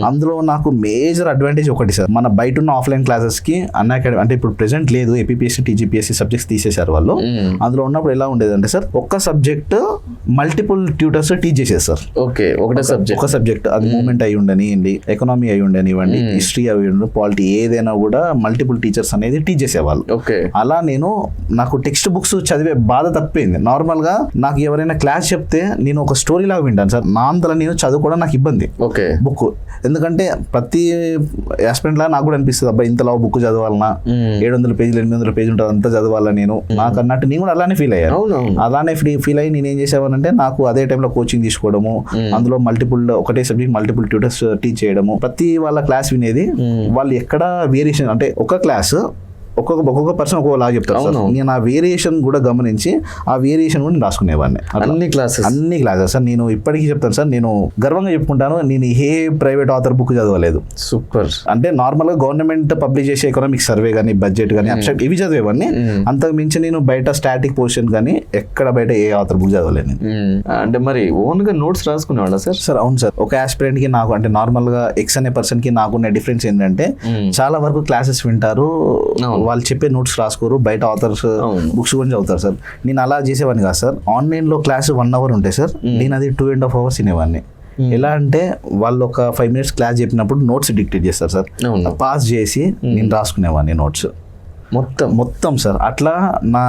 అందులో నాకు మేజర్ అడ్వాంటేజ్ ఒకటి సార్, మన బయట ఉన్న ఆఫ్లైన్ క్లాసెస్ కి అన్అకాడమీ అంటే ఇప్పుడు ప్రెసెంట్ లేదు, ఏపీఎస్సీ టీజీపీఎస్సీ సబ్జెక్ట్స్ తీసేశారు వాళ్ళు. అందులో ఉన్నప్పుడు ఎలా ఉండేదంటే సార్, ఒక్క సబ్జెక్ట్ మల్టిపుల్ ట్యూటర్స్ టీచ్ చేసేది సార్. ఓకే, ఒక సబ్జెక్ట్ అది మూమెంట్ అయి ఉండనివ్వండి, ఎకనామీ అయి ఉండనివ్వండి, హిస్టరీ అయి ఉండి, పాలిటీ ఏదైనా కూడా మల్టిపుల్ టీచర్స్ అనేది టీచ్ చేసేవాళ్ళు. అలా నాకు టెక్స్ట్ బుక్స్ చదివే బాధ తప్పింది. నార్మల్ గా నాకు ఎవరైనా క్లాస్ చెప్తే నేను ఒక స్టోరీ లాగా వింటాను సార్, నా అంతలా నేను చదువుకోవడం నాకు ఇబ్బంది బుక్. ఎందుకంటే ప్రతి ఆస్పిరెంట్ లా నాకు కూడా అనిపిస్తుంది, అబ్బాయి ఇంతలా బుక్ చదవాలన్నా, 700 పేజీలు 800 పేజీలు ఉంటుంది అంతా చదవాలా నేను, నాకు అన్నట్టు నేను కూడా అలానే ఫీల్ అయ్యాను. అలానే ఫీల్ అయ్యి నేను ఏం చేసేవానంటే, నాకు అదే టైంలో కోచింగ్ తీసుకోవడము, అందులో ఒకటే సబ్జెక్ట్ మల్టిపుల్ ట్యూటర్స్ టీచ్ చేయడము, ప్రతి వాళ్ళ క్లాస్ వినేది. వాళ్ళు ఎక్కడ వేరియేషన్ అంటే ఒక క్లాస్ ఒక్కొక్క పర్సన్ ఒక్కొక్కలా చెప్తారు సార్. నేను ఆ వేరియేషన్ కూడా గమనించి ఆ వేరియేషన్ కూడా రాసుకునేవాడిని. అన్ని క్లాసెస్ సార్. నేను ఇప్పటికీ చెప్తాను సార్, నేను గర్వంగా చెప్పుకుంటాను, నేను ఏ ప్రైవేట్ ఆథర్ బుక్ చదవలేదు. సూపర్. అంటే నార్మల్ గా గవర్నమెంట్ పబ్లిష్ చేసే ఎకనామిక్ సర్వే కానీ, బడ్జెట్ కానీ, అబ్స్ట్రాక్ట్ ఇవి చదివేవాడిని. అంతకు మించి నేను బయట స్టాటిక్ పొజిషన్ కానీ ఎక్కడ బయట ఏ ఆథర్ బుక్ చదవలేదు. అంటే మరి ఓన్ గా నోట్స్ రాసుకునేవాళ్ళ సార్? సార్ అవును సార్. ఒక ఆస్పిరెంట్ కి నాకు అంటే నార్మల్ గా ఎక్స్ అనే పర్సన్ కి నాకున్న డిఫరెన్స్ ఏంటంటే, చాలా వరకు క్లాసెస్ వింటారు, వాళ్ళు చెప్పే నోట్స్ రాసుకోరు, బయట ఆథర్స్ బుక్స్ కూడా చదువుతారు సార్. నేను అలా చేసేవాడిని కాదు సార్. ఆన్లైన్ లో క్లాస్ 1 hour ఉంటాయి సార్, నేను అది 2.5 hours వినేవాడిని. ఎలా అంటే వాళ్ళు ఒక 5 minutes క్లాస్ చెప్పినప్పుడు నోట్స్ డిక్టేట్ చేస్తారు సార్, పాస్ చేసి నేను రాసుకునేవాడిని నోట్స్ మొత్తం సార్. అట్లా నా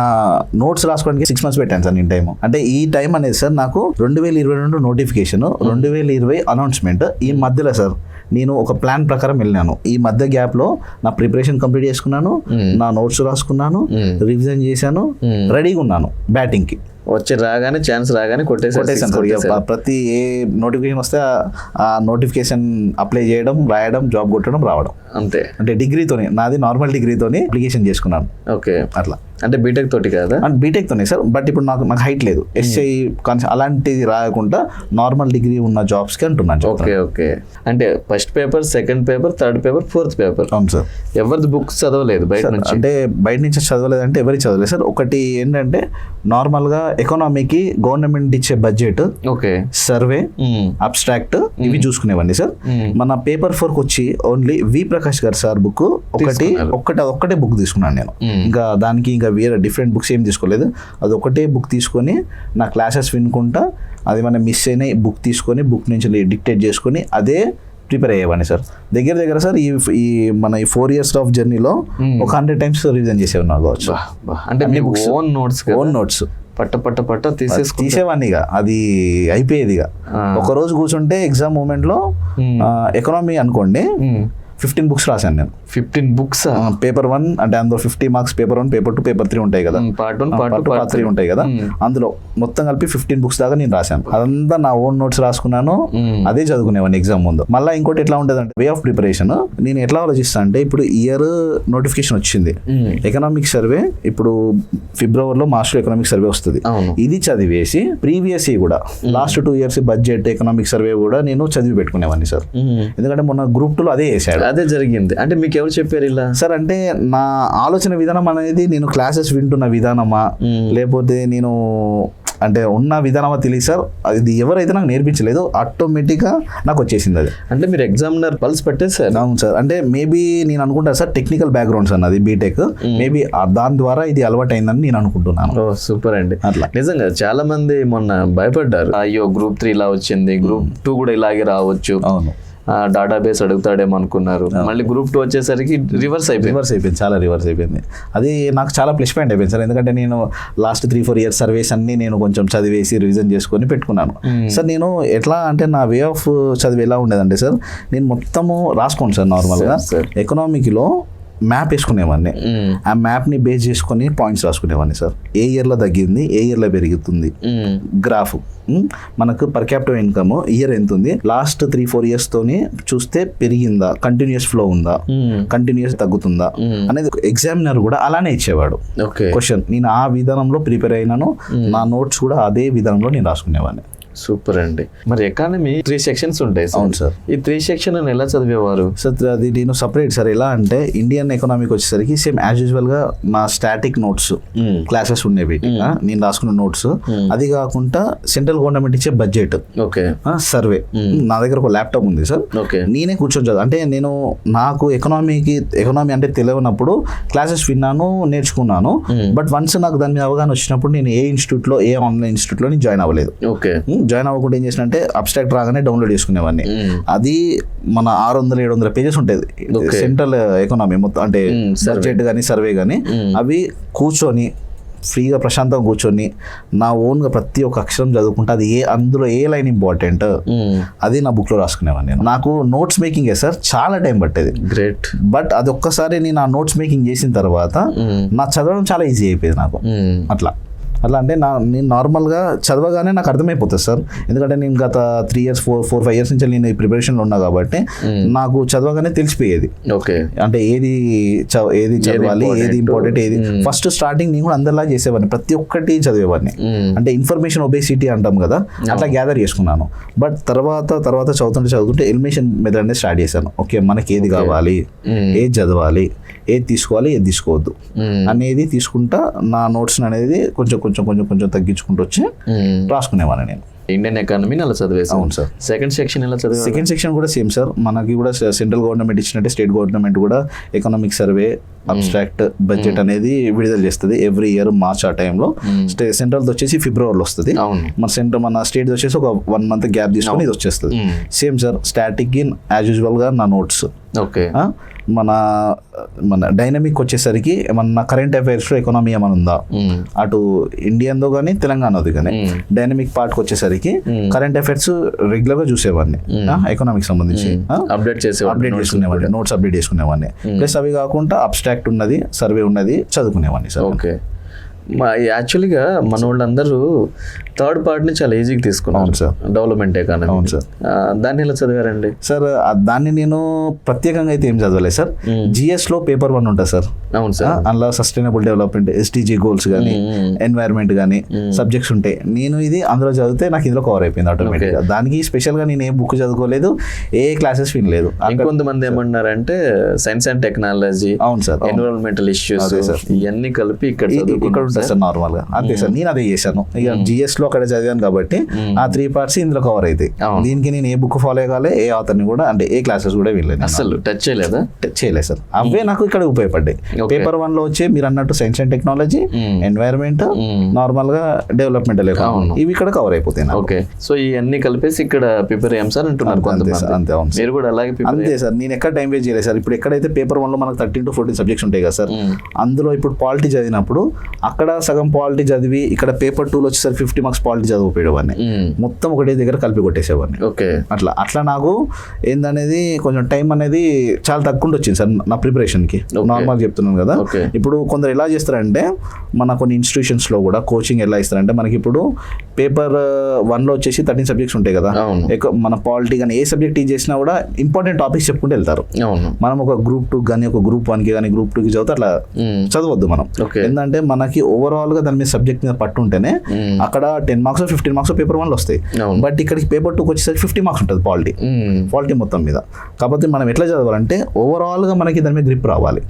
నోట్స్ రాసుకోవడానికి 6 months పెట్టాను సార్ నేను టైం. అంటే ఈ టైం అనేది సార్ నాకు 2022 నోటిఫికేషన్, 2020 అనౌన్స్మెంట్, ఈ మధ్యలో సార్ నేను ఒక ప్లాన్ ప్రకారం వెళ్ళినాను. ఈ మధ్య గ్యాప్ లో నా ప్రిపరేషన్ కంప్లీట్ చేసుకున్నాను, నా నోట్స్ రాసుకున్నాను, రివిజన్ చేశాను, రెడీగా ఉన్నాను బ్యాటింగ్ కి. రాగానే ఛాన్స్ రాగానే కొట్టేసాను. ప్రతి ఏ నోటిఫికేషన్ వస్తే ఆ నోటిఫికేషన్ అప్లై చేయడం, రాయడం, జాబ్ కొట్టడం, రావడం అంతే. అంటే డిగ్రీతోనే, నాది నార్మల్ డిగ్రీతోనే అప్లికేషన్ చేసుకున్నాను. ఓకే, అట్లా. అంటే బీటెక్ తోటి కదా? బీటెక్ తోనే సార్, బట్ ఇప్పుడు నాకు హైట్ లేదు, ఎస్ఐ అలాంటిది రాయకుండా నార్మల్ డిగ్రీ ఉన్న జాబ్స్ కి అంటున్నాను. ఓకే. అంటే first paper, second paper, third paper, fourth paper. అవును సార్. ఎవరిది బుక్స్ చదవలేదు బయట నుంచి? అంటే బయట నుంచి చదవలేదు అంటే ఎవరికి చదవలేదు సార్. ఒకటి ఏంటంటే నార్మల్ గా ఎకనామీకి గవర్నమెంట్ ఇచ్చే బడ్జెట్, సర్వే, అబ్స్ట్రాక్ట్ ఇవి చూసుకునేవండి సార్. మన పేపర్ 4 వచ్చి ఓన్లీ వి ప్రకాష్ గారు సార్ బుక్ ఒక్కటే బుక్ తీసుకున్నాను నేను. ఇంకా దానికి ఇంకా వేరే డిఫరెంట్ బుక్స్ ఏం తీసుకోలేదు. అది ఒకటే బుక్ తీసుకొని నా క్లాసెస్ వినుకుంటా, అది మన మిస్ అయిన బుక్ తీసుకొని బుక్ నుంచి డిక్టేట్ చేసుకొని అదే ప్రిపేర్ అయ్యేవాడిని సార్. దగ్గర సార్ ఈ మన 4 years ఆఫ్ జర్నీలో ఒక 100 times రివిజన్ చేసేవాడిని కావచ్చు. అంటే ఓన్ నోట్స్ పట్ట తీసేవాడిని. ఇక అది అయిపోయేది. ఇక ఒక రోజు కూర్చుంటే ఎగ్జామ్ మూమెంట్ లో ఎకనామీ అనుకోండి 15 books రాశాను నేను. 15 books? పేపర్ 1 అంటే అందులో 50 marks పేపర్ 1, పేపర్ 2, పేపర్ 3 ఉంటాయి కదా, పార్ట్ 1, పార్ట్ 2, పార్ట్ 3 ఉంటాయి కదా, అందులో మొత్తం కలిపి 15 books దాకా నేను రాశాను. అదంతా నా ఓన్ నోట్స్ రాసుకున్నాను, అదే చదువుకునేవాడిని ఎగ్జామ్ ముందు. మళ్ళీ ఇంకోటి ఎట్లా ఉంటుంది అంటే వే ఆఫ్ ప్రిపరేషన్, నేను ఎట్లా ఆలోచిస్తాను అంటే, ఇప్పుడు ఇయర్ నోటిఫికేషన్ వచ్చింది, ఎకనామిక్ సర్వే ఇప్పుడు ఫిబ్రవరిలో, మార్చ్లో ఎకనామిక్ సర్వే వస్తుంది. ఇది చదివేసి ప్రీవియస్ కూడా last 2 years budget, economic survey కూడా నేను చదివి పెట్టుకునేవాడిని సార్. ఎందుకంటే మొన్న గ్రూప్ 2లో అదే చేశాడు. అదే జరిగింది. అంటే మీకు ఎవరు చెప్పారు ఇలా సార్? అంటే నా ఆలోచన విధానం అనేది నేను క్లాసెస్ వింటున్న విధానమా, లేకపోతే నేను అంటే ఉన్న విధానమా తెలియదు సార్. అది ఎవరైతే నాకు నేర్పించలేదు, ఆటోమేటిక్గా నాకు వచ్చేసింది అది. అంటే మీరు ఎగ్జామినర్ పల్స్ పెట్టేసారు? అవును సార్. అంటే మేబీ నేను అనుకుంటా సార్, టెక్నికల్ బ్యాక్గ్రౌండ్స్ అన్నది బీటెక్, మేబీ దాని ద్వారా ఇది అలవాటు అయిందని నేను అనుకుంటున్నాను. సూపర్ అండి. అట్లా నిజంగా చాలా మంది మొన్న భయపడ్డారు, అయ్యో గ్రూప్ 3 ఇలా వచ్చింది, గ్రూప్ 2 కూడా ఇలాగే రావచ్చు, అవును డేటాబేస్ అడుగుతాడేమో అనుకున్నారు. మళ్ళీ గ్రూప్ 2 వచ్చేసరికి రివర్స్ అయిపోయింది, చాలా రివర్స్ అయిపోయింది. అది నాకు చాలా ప్లస్ పాయింట్ అయిపోయింది సార్. ఎందుకంటే నేను లాస్ట్ 3-4 years సర్వేస్ అన్ని నేను కొంచెం చదివేసి రివిజన్ చేసుకొని పెట్టుకున్నాను సార్. నేను ఎట్లా అంటే నా వే ఆఫ్ చదివి ఎలా ఉండేదంటే సార్, నేను మొత్తము రాసుకోండి సార్. నార్మల్గా ఎకనామిక్లో మ్యాప్ వేసుకునేవాడిని. ఆ మ్యాప్ని బేస్ చేసుకొని పాయింట్స్ రాసుకునేవాడిని సార్. ఏ ఇయర్లో తగ్గింది, ఏ ఇయర్లో పెరుగుతుంది, గ్రాఫ్ మనకు పర్ క్యాపిటల్ ఇన్కమ్ ఇయర్ ఎంత ఉంది, లాస్ట్ 3-4 years తోని చూస్తే పెరిగిందా, కంటిన్యూస్ ఫ్లో ఉందా, కంటిన్యూస్ తగ్గుతుందా అనేది ఎగ్జామినర్ కూడా అలానే ఇచ్చేవాడు క్వశ్చన్. నేను ఆ విధానంలో ప్రిపేర్ అయినాను. నా నోట్స్ కూడా అదే విధానంలో నేను రాసుకునేవాడిని. సూపర్ అండి. మరి ఎకానమీ 3 sections ఉంటాయి. అవును సార్. ఈ 3 section ఎలా చదివేవారు సార్? అది నేను సపరేట్ సార్. ఎలా అంటే ఇండియన్ ఎకనామిక్ వచ్చేసరికి సేమ్ యాజ్ యూజువల్ గా మా స్టాటిక్ నోట్స్ క్లాసెస్ ఉండేవి, నేను రాసుకున్న నోట్స్. అది కాకుండా సెంట్రల్ గవర్నమెంట్ ఇచ్చే బడ్జెట్, సర్వే. నా దగ్గర ఒక ల్యాప్టాప్ ఉంది సార్. నేనే కూర్చొని చదువు. అంటే నేను నాకు ఎకనామీ అంటే తెలియనప్పుడు క్లాసెస్ విన్నాను, నేర్చుకున్నాను. బట్ వన్స్ నాకు దాని మీద అవగాహన వచ్చినప్పుడు నేను ఏ ఇన్స్టిట్యూట్లో, ఏ ఆన్లైన్ ఇన్స్టిట్యూట్లో నేను జాయిన్ అవ్వలేదు. జాయిన్ అవ్వకుండా ఏం చేసిన అంటే అబ్స్ట్రాక్ట్ రాగానే డౌన్లోడ్ చేసుకునేవాడిని. అది మన 600-700 పేజెస్ ఉంటుంది సెంట్రల్ ఎకనామీ మొత్తం, అంటే బడ్జెట్ కానీ సర్వే కానీ. అవి కూర్చొని ఫ్రీగా ప్రశాంతంగా కూర్చొని నా ఓన్గా ప్రతి ఒక్క అక్షరం చదువుకుంటే అది అందులో ఏ లైన్ ఇంపార్టెంట్ అది నా బుక్లో రాసుకునేవాడిని. నేను నాకు నోట్స్ మేకింగ్ సార్ చాలా టైం పట్టేది. గ్రేట్. బట్ అది ఒక్కసారి నేను ఆ నోట్స్ మేకింగ్ చేసిన తర్వాత నా చదవడం చాలా ఈజీ అయిపోయింది నాకు. అట్లా అంటే నేను నార్మల్గా చదవగానే నాకు అర్థమైపోతుంది సార్. ఎందుకంటే నేను గత 3 years 4-5 years నుంచి నేను ఈ ప్రిపరేషన్లో ఉన్నా కాబట్టి నాకు చదవగానే తెలిసిపోయేది. అంటే ఏది చదవాలి, ఏది ఇంపార్టెంట్, ఏది ఫస్ట్ స్టార్టింగ్ నేను కూడా అందరిలా చేసేవాడిని, ప్రతి ఒక్కటి చదివేవాడిని. అంటే ఇన్ఫర్మేషన్ ఒబేసిటీ అంటాం కదా, అట్లా గ్యాదర్ చేసుకున్నాను. బట్ తర్వాత చదువుతుంటే ఎలిమినేషన్ మెథడ్ అనేది స్టార్ట్ చేశాను. ఓకే, మనకి ఏది కావాలి, ఏది చదవాలి, ఏది తీసుకోవాలి, ఏది తీసుకోవద్దు అనేది తీసుకుంటా నా నోట్స్ అనేది కొంచెం తగ్గించుకుంటూ వచ్చి రాసుకునేవాడిని నేను. ఇండియన్ ఎకానమీ అలా చదివేసాను. అవును సార్. సెకండ్ సెక్షన్ ఎలా చదివా? సెకండ్ సెక్షన్ కూడా సేమ్ సార్. మనకి కూడా సెంట్రల్ గవర్నమెంట్ ఇచ్చినట్టే స్టేట్ గవర్నమెంట్ కూడా ఎకనామిక్ సర్వే, అబ్స్ట్రాక్ట్ బడ్జెట్ అనేది విడుదల చేస్తుంది ఎవ్రీ ఇయర్ మార్చ్. ఆ టైంలో సెంట్రల్ వచ్చేసి ఫిబ్రవరిలో వస్తుంది. మన స్టేట్ వచ్చేసి ఒక 1 month గ్యాప్ తీసుకొని ఇది వచ్చేస్తుంది. Same sir. Static in as usual గా నా నోట్స్. మన డైనమిక్ వచ్చేసరికి మన కరెంట్ అఫైర్స్ లో ఎకనామీ ఏమైనా ఉందా, అటు ఇండియన్దో కానీ తెలంగాణది కానీ. డైనమిక్ పార్ట్ వచ్చేసరికి కరెంట్ అఫైర్స్ రెగ్యులర్ గా చూసేవాడిని, ఎకనామిక్ సంబంధించి అప్డేట్ చేసుకునేవాడిని, నోట్స్ అప్డేట్ చేసుకునేవాడిని. ప్లస్ అవి కాకుండా అబ్స్ట్రాక్ట్ ఉన్నది, సర్వే ఉన్నది చదువుకునేవాడిని సార్. ఓకే. యాక్చువల్గా మన వాళ్ళందరూ థర్డ్ పార్ట్ని చాలా ఈజీగా తీసుకున్నాను సార్, డెవలప్మెంట్ ఎకానమీ. అవును సార్. దాన్ని ఎలా చదివారండి సార్? దాన్ని నేను ప్రత్యేకంగా అయితే ఏం చదవలేదు సార్. GS లో పేపర్ 1 ఉంటుంది సార్. అవును సార్. అందులో సస్టైనబుల్ డెవలప్మెంట్, SDG గోల్స్ కానీ, ఎన్వైరన్మెంట్ కానీ సబ్జెక్ట్స్ ఉంటాయి. నేను ఇది అందులో చదివితే నాకు ఇందులో కవర్ అయిపోయింది ఆటోమేటిక్గా. దానికి స్పెషల్గా నేను ఏ బుక్ చదువుకోలేదు, ఏ క్లాసెస్ వినలేదు. ఇంకొంతమంది ఏమన్నారంటే సైన్స్ అండ్ టెక్నాలజీ, అవును సార్, ఎన్విరాన్మెంటల్ ఇష్యూస్ ఇవన్నీ కలిపి ఇక్కడ ఉంటుంది సార్ నార్మల్ గా. అంతే సార్. నేను అదే చేశాను. ఇక GS లో అక్కడ చదివాను కాబట్టి ఆ 3 parts ఇందులో కవర్ అవుతాయి. దీనికి నేను ఏ బుక్ ఫాలో అయ్యాలి, ఏ ఆథర్ని కూడా, అంటే ఏ క్లాసెస్ కూడా వెళ్ళలేదు, అసలు టచ్ చేయలేదు సార్. అవే నాకు ఇక్కడ ఉపయోగపడ్డాయి. పేపర్ 1 లో వచ్చి మీరు అన్నట్టు science and technology, environment, normal గా డెవలప్మెంటల్ ఎకానమీ, ఇవి ఇక్కడ కవర్ అయిపోతాయి. ఓకే. సో ఇవన్నీ కలిపేసి ఇక్కడ ప్రిపేర్ అయ్యాం సార్ అంటున్నారు. అంతే. అవును. మీరు కూడా అలాగే అంతే సార్. నేను ఎక్కడ టైం వేస్ట్ చేయలేదు సార్. ఇప్పుడు ఎక్కడైతే పేపర్ 1 లో మనకు 13 to 14 సబ్జెక్ట్స్ ఉంటాయి కదా సార్, అందులో ఇప్పుడు పాలిటీ చదివినప్పుడు అక్కడ సగం పాలిటీ చదివి ఇక్కడ పేపర్ 2 లో వచ్చేసరికి 50 marks పాలిటీ చదివిపోయేవాడిని. మొత్తం ఒకటే దగ్గర కలిపి కొట్టేసేవాడిని. అట్లా నాకు ఏందనేది కొంచెం టైం అనేది చాలా తక్కువ వచ్చింది సార్ నా ప్రిపరేషన్ కి. నార్మల్ చెప్తున్నాను కదా. ఇప్పుడు కొందరు ఎలా చేస్తారంటే, మన కొన్ని ఇన్స్టిట్యూషన్స్ లో కూడా కోచింగ్ ఎలా ఇస్తారంటే, మనకి ఇప్పుడు పేపర్ 1 లో వచ్చేసి 13 సబ్జెక్ట్స్ ఉంటాయి కదా. మన పాలిటీ కానీ ఏ సబ్జెక్ట్ టీచ్ చేసినా కూడా ఇంపార్టెంట్ టాపిక్స్ చెప్పుకుంటూ వెళ్తారు. మనం ఒక Group 2 కానీ, ఒక Group 1 కి కానీ, Group 2 కి చదివితే అట్లా చదవద్దు మనం. ఎందుకంటే మనకి ఓవరాల్ గా దాని మీద సబ్జెక్ట్ మీద పట్టు ఉంటేనే అక్కడ 10 marks 15 marks పేపర్ 1 లో వస్తాయి. బట్ ఇక్కడికి పేపర్ 2 వచ్చేసరికి 50 marks ఉంటుంది పాలిటీ మొత్తం మీద. కాబట్టి మనం ఎట్లా చదవాలంటే ఓవరాల్ గా మనకి దాని మీద గ్రిప్ రావాలి,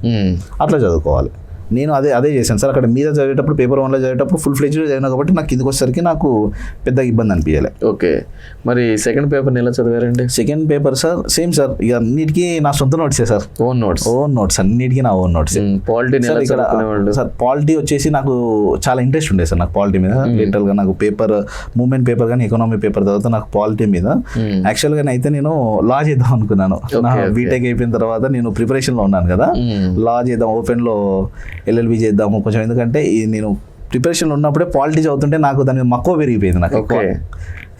అట్లా చదువుకోవాలి. నేను అదే చేశాను సార్. అక్కడ మీద చదివేటప్పుడు పేపర్ 1 లో చదివేటప్పుడు ఫుల్ ఫ్లెడ్జ్డ్ చదివినా కాబట్టి నాకు కిందకి వచ్చేసరికి నాకు పెద్ద ఇబ్బంది అనిపించాలి. ఓకే. మరి సెకండ్ పేపర్ ఎలా చదివారండి? Second paper sir same sir. ఇక అన్నిటికీ నా సొంత నోట్సే సార్. ఓన్ నోట్స్ అన్నిటికీ నా own notes. Polity sir polity వచ్చేసి నాకు చాలా ఇంట్రెస్ట్ ఉండే సార్. నాకు పాలిటీ మీద లిటరల్ గా నాకు పేపర్ మూవ్మెంట్ పేపర్ కానీ ఎకనామీ పేపర్ తర్వాత నాకు పాలిటీ మీద యాక్చువల్గా అయితే నేను లా చేద్దాం అనుకున్నాను. నా బీటెక్ అయిపోయిన తర్వాత నేను ప్రిపరేషన్ లో ఉన్నాను కదా, లా చేద్దాం, ఓపెన్ లో LLB చేద్దాము కొంచెం. ఎందుకంటే నేను ప్రిపరేషన్లో ఉన్నప్పుడే పాలిటీ చదువుతుంటే నాకు దాని మీద మక్కువ పెరిగిపోయింది నాకు.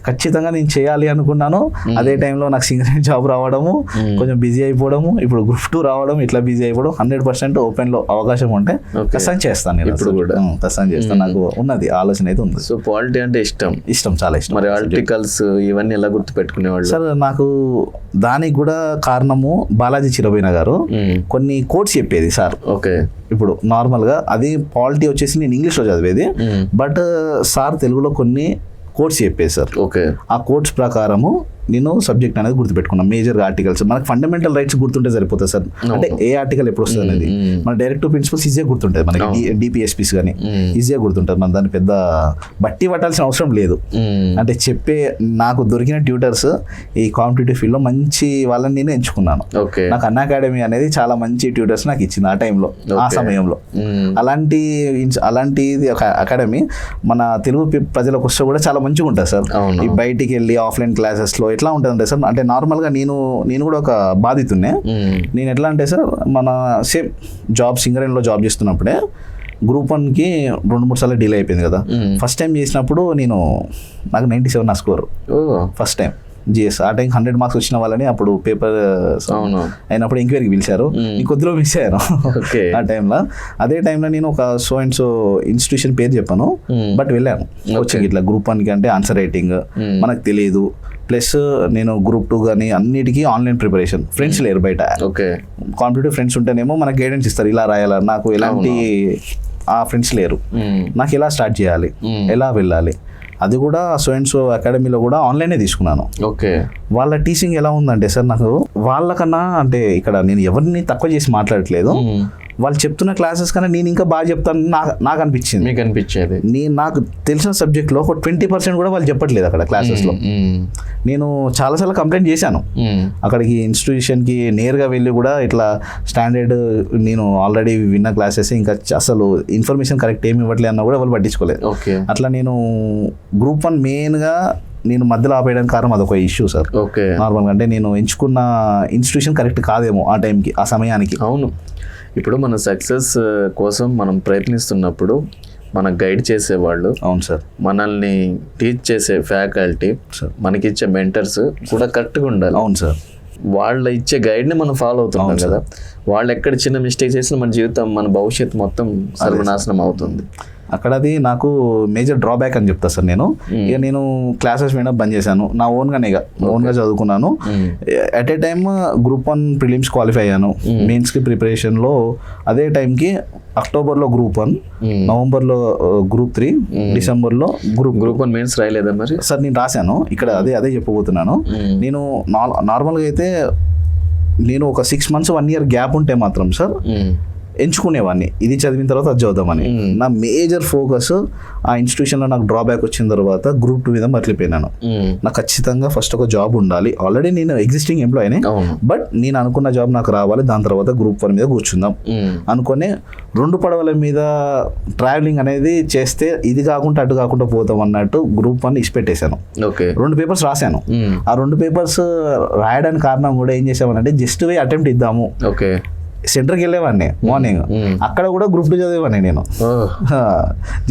ఖచ్చితంగా నేను చేయాలి అనుకున్నాను. అదే టైంలో నాకు సింగరేణి జాబ్ రావడము, కొంచెం బిజీ అయిపోవడము, ఇప్పుడు గ్రూప్ 2 రావడం, ఇట్లా బిజీ అయిపోవడం. 100% ఓపెన్లో అవకాశం ఉంటే ఖచ్చితంగా చేస్తాను నేను. ఇప్పుడు కూడా ఖచ్చితంగా చేస్తాను. నాకు ఉన్నది ఆలోచన అయితే ఉంది. సో పాలిటీ అంటే ఇష్టం, చాలా ఇష్టం. మరి ఆర్టికల్స్ ఇవన్నీ ఎలా గుర్తు పెట్టుకునేవాళ్ళు సార్? నాకు దానికి కూడా కారణము బాలాజీ చిరబోయిన గారు కొన్ని కోట్స్ చెప్పేది సార్. ఓకే. ఇప్పుడు నార్మల్గా అది పాలిటీ వచ్చేసి నేను ఇంగ్లీష్లో చదివేది, బట్ సార్ తెలుగులో కొన్ని కోట్స్ చెప్పేది సార్. ఓకే. ఆ కోట్స్ ప్రకారము నేను సబ్జెక్ట్ అనేది గుర్తుపెట్టుకున్నాను. మేజర్గా ఆర్టికల్స్ మనకు ఫండమెంటల్ రైట్స్ గుర్తుంటే సరిపోతుంది సార్. అంటే ఏ ఆర్టికల్ ఎప్పుడు వస్తుంది అనేది మన డైరెక్ట్ ప్రిన్సిపల్స్ ఈజీగా గుర్తుంటుంది. మనకి డిపిఎస్పీస్ కానీ ఈజీగా గుర్తుంటుంది. మన దాన్ని పెద్ద బట్టి పట్టాల్సిన అవసరం లేదు. అంటే నాకు దొరికిన ట్యూటర్స్ ఈ కాంపిటేటివ్ ఫీల్డ్లో మంచి వాళ్ళని నేను ఎంచుకున్నాను. నాకు అన్ అకాడమీ అనేది చాలా మంచి ట్యూటర్స్ నాకు ఇచ్చింది ఆ టైంలో, ఆ సమయంలో. అలాంటి ఒక అకాడమీ మన తెలుగు ప్రజలకు వస్తే కూడా చాలా మంచిగా ఉంటుంది సార్. ఈ బయటికి వెళ్ళి ఆఫ్లైన్ క్లాసెస్లో ఎట్లా ఉంటుందంటే సార్, అంటే నార్మల్గా నేను కూడా ఒక బాధితున్నే. నేను ఎట్లా అంటే సార్, మన సేమ్ సింగరేణిలో జాబ్ చేస్తున్నప్పుడే గ్రూప్ 1కి 2-3 సార్లు డిలే అయిపోయింది కదా. ఫస్ట్ టైం చేసినప్పుడు నాకు 97 నా స్కోర్ ఫస్ట్ టైం జిఎస్. ఆ టైం 100 మార్క్స్ వచ్చిన వాళ్ళని అప్పుడు పేపర్ అయినప్పుడు ఎంక్వైరీకి పిలిచారు. కొద్దిలో మిస్ అయ్యాను ఆ టైంలో. అదే టైంలో నేను ఒక సో అండ్ సో ఇన్స్టిట్యూషన్ పేరు చెప్పాను, బట్ వెళ్ళాను కోచింగ్. ఇట్లా గ్రూప్ 1కి అంటే ఆన్సర్ రైటింగ్ మనకు తెలియదు, ప్లస్ నేను గ్రూప్ 2 కానీ అన్నిటికీ ఆన్లైన్ ప్రిపరేషన్. ఫ్రెండ్స్ లేరు బయట. కాంపిటేటివ్ ఫ్రెండ్స్ ఉంటేనేమో మనకు గైడెన్స్ ఇస్తారు, ఇలా రాయాలా. నాకు ఎలాంటి ఆ ఫ్రెండ్స్ లేరు. నాకు ఎలా స్టార్ట్ చేయాలి, ఎలా వెళ్ళాలి, అది కూడా సో అండ్ సో అకాడమీలో కూడా ఆన్లైనే తీసుకున్నాను. ఓకే. వాళ్ళ టీచింగ్ ఎలా ఉందంటే సార్, నాకు వాళ్ళకన్నా అంటే ఇక్కడ నేను ఎవరిని తక్కువ చేసి మాట్లాడట్లేదు, వాళ్ళు చెప్తున్న క్లాసెస్ కన్నా నేను ఇంకా బాగా చెప్తాను నాకు అనిపించింది. మీకు అనిపించేది? నాకు తెలిసిన సబ్జెక్ట్లో ఒక 20% కూడా వాళ్ళు చెప్పట్లేదు అక్కడ క్లాసెస్లో. నేను చాలాసార్లు కంప్లైంట్ చేశాను అక్కడికి ఇన్స్టిట్యూషన్కి నేరుగా వెళ్ళి కూడా, ఇట్లా స్టాండర్డ్ నేను ఆల్రెడీ విన్న క్లాసెస్ ఇంకా అసలు ఇన్ఫర్మేషన్ కరెక్ట్ ఏమి ఇవ్వట్లేదు అన్నా కూడా వాళ్ళు పట్టించుకోలేదు. అట్లా నేను గ్రూప్ 1 మెయిన్గా నేను మధ్యలో ఆపేయడానికి కారణం అదొక ఇష్యూ సార్. నార్మల్గా అంటే నేను ఎంచుకున్న ఇన్స్టిట్యూషన్ కరెక్ట్ కాదేమో ఆ టైంకి, ఆ సమయానికి. అవును. ఇప్పుడు మన సక్సెస్ కోసం మనం ప్రయత్నిస్తున్నప్పుడు మనకు గైడ్ చేసేవాళ్ళు, అవును సార్, మనల్ని టీచ్ చేసే ఫ్యాకల్టీ, మనకిచ్చే మెంటర్స్ కూడా కరెక్ట్గా ఉండాలి. అవును సార్. వాళ్ళ ఇచ్చే గైడ్ని మనం ఫాలో అవుతున్నాం కదా. వాళ్ళు ఎక్కడ చిన్న మిస్టేక్ చేసినా మన జీవితం, మన భవిష్యత్తు మొత్తం సర్వనాశనం అవుతుంది. అక్కడ అది నాకు మేజర్ డ్రాబ్యాక్ అని చెప్తా సార్. నేను క్లాసెస్ వినడం బంద్ చేశాను. నా ఓన్గా చదువుకున్నాను. At a time group 1 prelims qualify అయ్యాను. మెయిన్స్కి ప్రిపరేషన్లో అదే టైంకి అక్టోబర్లో గ్రూప్ 1, నవంబర్లో గ్రూప్ 3, డిసెంబర్లో గ్రూప్ 1 మెయిన్స్ రాయలేదా మరి? సార్ నేను రాశాను. ఇక్కడ అదే చెప్పబోతున్నాను. నేను నార్మల్గా అయితే నేను ఒక 6 months 1 year గ్యాప్ ఉంటే మాత్రం సార్ ఎంచుకునేవాడిని, ఇది చదివిన తర్వాత అది చదువుదామని. నా మేజర్ ఫోకస్ ఆ ఇన్స్టిట్యూషన్లో నాకు డ్రాబ్యాక్ వచ్చిన తర్వాత గ్రూప్ 2 మీద మరలిపోయినాను. నాకు ఖచ్చితంగా ఫస్ట్ ఒక జాబ్ ఉండాలి. ఆల్రెడీ నేను ఎగ్జిస్టింగ్ ఎంప్లాయీనే, బట్ నేను అనుకున్న జాబ్ నాకు రావాలి. దాని తర్వాత గ్రూప్ 1 మీద కూర్చుందాం అనుకుని 2 పడవల మీద ట్రావెలింగ్ అనేది చేస్తే ఇది కాకుండా అటు కాకుండా పోతాం అన్నట్టు గ్రూప్ 1 ఇచ్చిపెట్టేశాను. 2 పేపర్స్ రాశాను. ఆ 2 పేపర్స్ రాయడానికి కారణం కూడా ఏం చేసామనంటే జస్ట్ అటెంప్ట్ ఇద్దాము. సెంటర్కి వెళ్ళేవాడిని మార్నింగ్, అక్కడ కూడా గ్రూప్ 2 చదివేవాడిని నేను.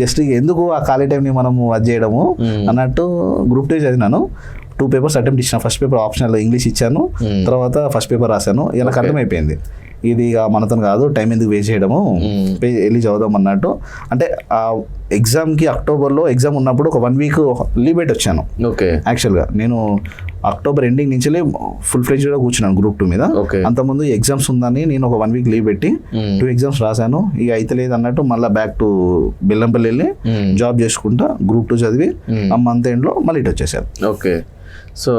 జస్ట్ ఎందుకు ఆ ఖాళీ టైంని మనము అది చేయడము అన్నట్టు గ్రూప్ 2 చదివినాను. 2 పేపర్స్ అటెంప్ట్ ఇచ్చిన. ఫస్ట్ పేపర్ ఆప్షనల్ ఇంగ్లీష్ ఇచ్చాను, తర్వాత ఫస్ట్ పేపర్ రాశాను. ఇలా అర్థమైపోయింది ఇది మనతో కాదు, టైం ఎందుకు వేస్ట్ చేయడము, వెళ్ళి చదువుదాం అన్నట్టు. అంటే ఆ ఎగ్జామ్కి అక్టోబర్లో ఎగ్జామ్ ఉన్నప్పుడు ఒక 1 week లీవ్ పెట్టి వచ్చాను. యాక్చువల్గా నేను అక్టోబర్ ఎండింగ్ నుంచి ఫుల్ ఫ్లెడ్జ్డ్గా కూర్చున్నాను గ్రూప్ 2 మీద. అంతకుముందు ఎగ్జామ్స్ ఉందని నేను ఒక 1 week లీవ్ పెట్టి 2 exams రాశాను. ఇక అయితే లేదు అన్నట్టు మళ్ళీ బ్యాక్ టు బెల్లంపల్లి వెళ్ళి జాబ్ చేసుకుంటా గ్రూప్ 2 చదివి ఆ మంత్ ఎండ్లో మళ్ళీ ఇటు వచ్చేసాను. సో